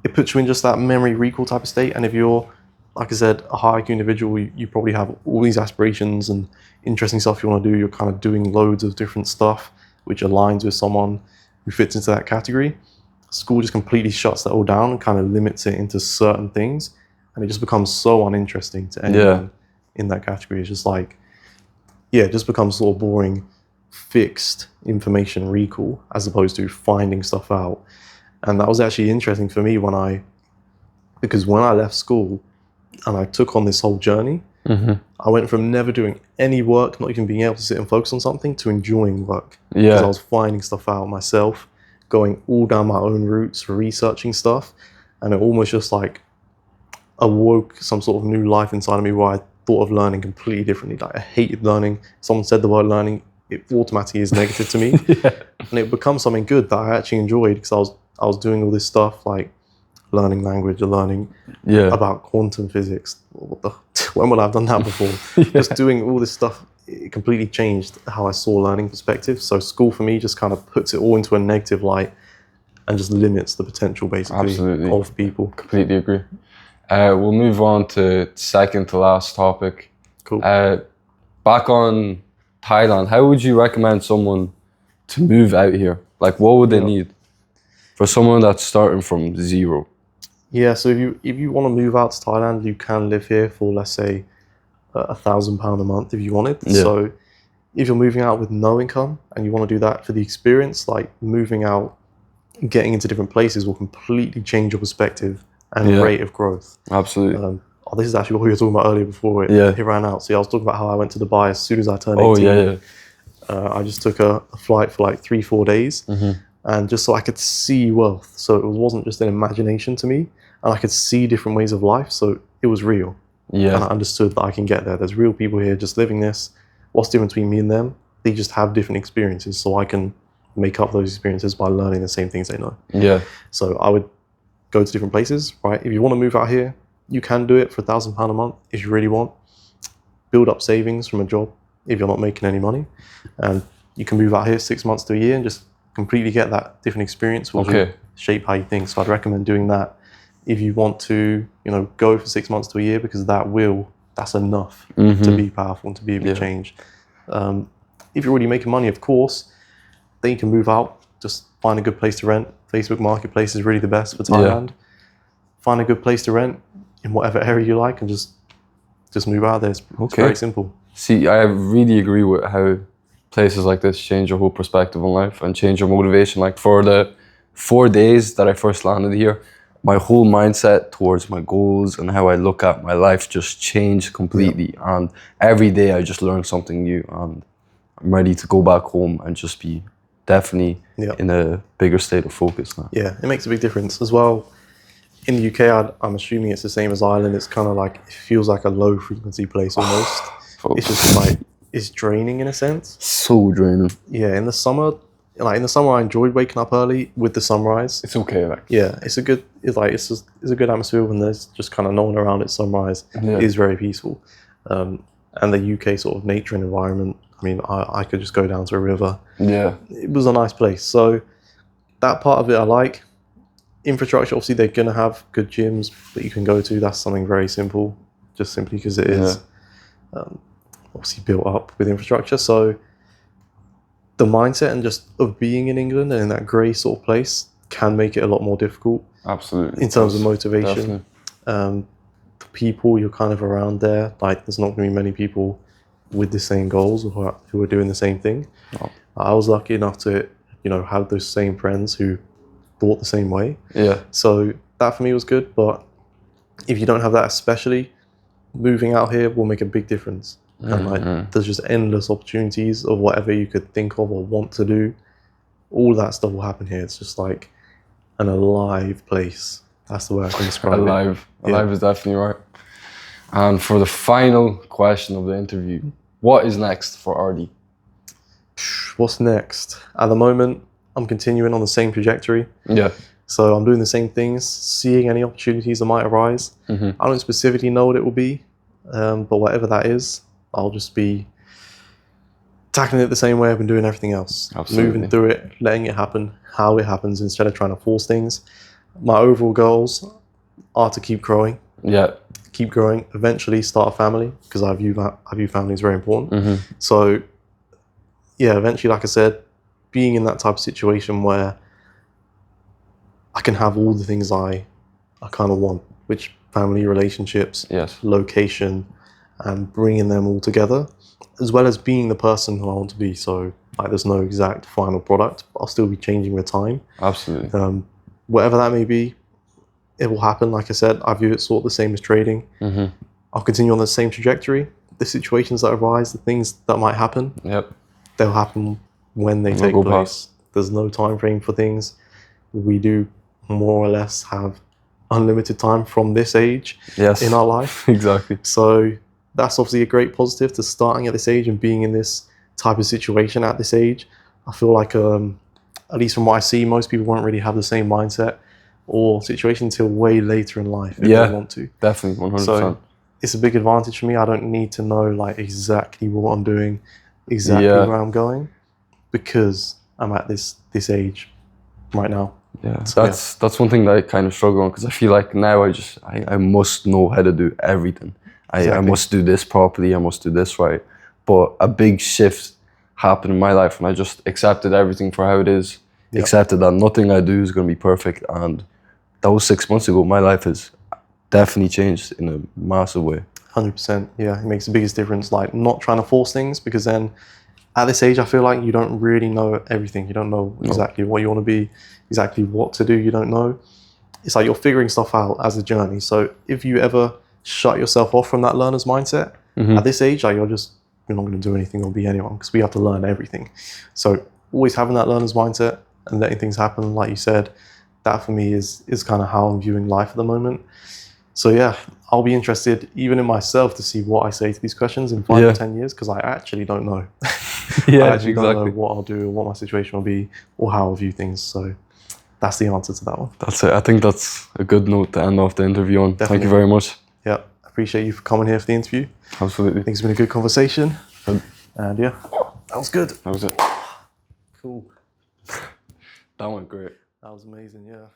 it puts you in just that memory recall type of state. And if you're, like I said, a high IQ individual, you probably have all these aspirations and interesting stuff you want to do. You're kind of doing loads of different stuff, which aligns with someone who fits into that category. School just completely shuts that all down and kind of limits it into certain things. And it just becomes so uninteresting to anyone in that category. It's just like, yeah, it just becomes sort of boring, fixed information recall as opposed to finding stuff out. And that was actually interesting for me because when I left school and I took on this whole journey, I went from never doing any work, not even being able to sit and focus on something, to enjoying work. Because I was finding stuff out myself, going all down my own routes, researching stuff. And it almost just like awoke some sort of new life inside of me where I thought of learning completely differently. Like, I hated learning. Someone said the word learning, it automatically is negative to me. And it becomes something good that I actually enjoyed because I was doing all this stuff like learning language or learning about quantum physics. When would I have done that before? Just doing all this stuff, it completely changed how I saw learning perspective. So school for me just kind of puts it all into a negative light and just limits the potential basically of people. Completely agree. We'll move on to second to last topic. Cool. Back on Thailand, how would you recommend someone to move out here? Like, what would they need for someone that's starting from zero? Yeah, so if you want to move out to Thailand, you can live here for, let's say, £1,000 a month if you wanted. So if you're moving out with no income and you want to do that for the experience, like moving out, getting into different places will completely change your perspective and rate of growth. Absolutely. This is actually what we were talking about earlier before it ran out. So I was talking about how I went to Dubai as soon as I turned 18. I just took a flight for like 3-4 days, and just so I could see wealth. So it wasn't just an imagination to me, and I could see different ways of life. So it was real. And I understood that I can get there. There's real people here just living this. What's the difference between me and them? They just have different experiences, so I can make up those experiences by learning the same things they know. So I would go to different places, right? If you want to move out here, you can do it for £1,000 a month if you really want. Build up savings from a job if you're not making any money. And you can move out here 6 months to a year and just completely get that different experience, which will shape how you think. So I'd recommend doing that if you want to, go for 6 months to a year, because that's enough to be powerful and to be a big change. If you're already making money, of course, then you can move out, just find a good place to rent. Facebook Marketplace is really the best for Thailand. Find a good place to rent, in whatever area you like and just move out there. It's very simple. See, I really agree with how places like this change your whole perspective on life and change your motivation. Like for the 4 days that I first landed here, my whole mindset towards my goals and how I look at my life just changed completely. Yeah. And every day I just learn something new, and I'm ready to go back home and just be definitely in a bigger state of focus now. Yeah, it makes a big difference as well. In the UK, I'm assuming it's the same as Ireland. It's kind of like, it feels like a low frequency place almost. It's just like, it's draining in a sense. So draining. Yeah, in the summer I enjoyed waking up early with the sunrise. It's okay, like. Yeah, it's a good atmosphere when there's just kind of no one around at sunrise. Yeah. It is very peaceful. And the UK sort of nature and environment, I mean, I could just go down to a river. Yeah. It was a nice place. So that part of it I like. Infrastructure, obviously they're going to have good gyms that you can go to. That's something very simple, just simply because it is obviously built up with infrastructure. So the mindset and just of being in England and in that grey sort of place can make it a lot more difficult. Absolutely. In terms of motivation. The people you're kind of around there, like there's not going to be many people with the same goals or who are doing the same thing. Oh. I was lucky enough to, have those same friends who thought the same way. Yeah. So that for me was good, but if you don't have that, especially moving out here will make a big difference. And there's just endless opportunities of whatever you could think of or want to do. All that stuff will happen here. It's just like an alive place. That's the way I can describe it. Alive is definitely right. And for the final question of the interview, what is next for Ardy? What's next? At the moment, I'm continuing on the same trajectory. Yeah. So I'm doing the same things, seeing any opportunities that might arise. I don't specifically know what it will be, but whatever that is, I'll just be tackling it the same way I've been doing everything else. Absolutely. Moving through it, letting it happen, how it happens, instead of trying to force things. My overall goals are to keep growing. Yeah. Keep growing, eventually start a family, because I view family as very important. So, yeah, eventually, like I said, being in that type of situation where I can have all the things I kind of want, which family, relationships, location, and bringing them all together, as well as being the person who I want to be. So, like, there's no exact final product, but I'll still be changing with time. Absolutely. Whatever that may be, it will happen. Like I said, I view it sort of the same as trading. I'll continue on the same trajectory. The situations that arise, the things that might happen, they'll happen when they take place. There's no time frame for things. We do more or less have unlimited time from this age in our life. Exactly. So that's obviously a great positive to starting at this age and being in this type of situation at this age. I feel like, at least from what I see, most people won't really have the same mindset or situation until way later in life if they want to. Definitely, 100%. So it's a big advantage for me. I don't need to know like exactly what I'm doing, exactly where I'm going, because I'm at this age right now. Yeah, so, that's one thing that I kind of struggle on, because I feel like now I must know how to do everything. I must do this properly, I must do this right. But a big shift happened in my life and I just accepted everything for how it is. Accepted that nothing I do is going to be perfect, and that was 6 months ago. My life has definitely changed in a massive way. 100%. Yeah, it makes the biggest difference. Like, not trying to force things, because then at this age, I feel like you don't really know everything. You don't know exactly what you want to be, exactly what to do. You don't know. It's like you're figuring stuff out as a journey. So if you ever shut yourself off from that learner's mindset at this age, like you're not going to do anything or be anyone, because we have to learn everything. So always having that learner's mindset and letting things happen, like you said, that for me is kind of how I'm viewing life at the moment. So yeah, I'll be interested even in myself to see what I say to these questions in 5 or 10 years, because I actually don't know. I actually don't know what I'll do or what my situation will be or how I'll view things. So that's the answer to that one. That's it. I think that's a good note to end off the interview on. Definitely. Thank you very much. Yeah, I appreciate you for coming here for the interview. Absolutely. I think it's been a good conversation. And yeah, that was good. That was it. Cool. That went great. That was amazing, yeah.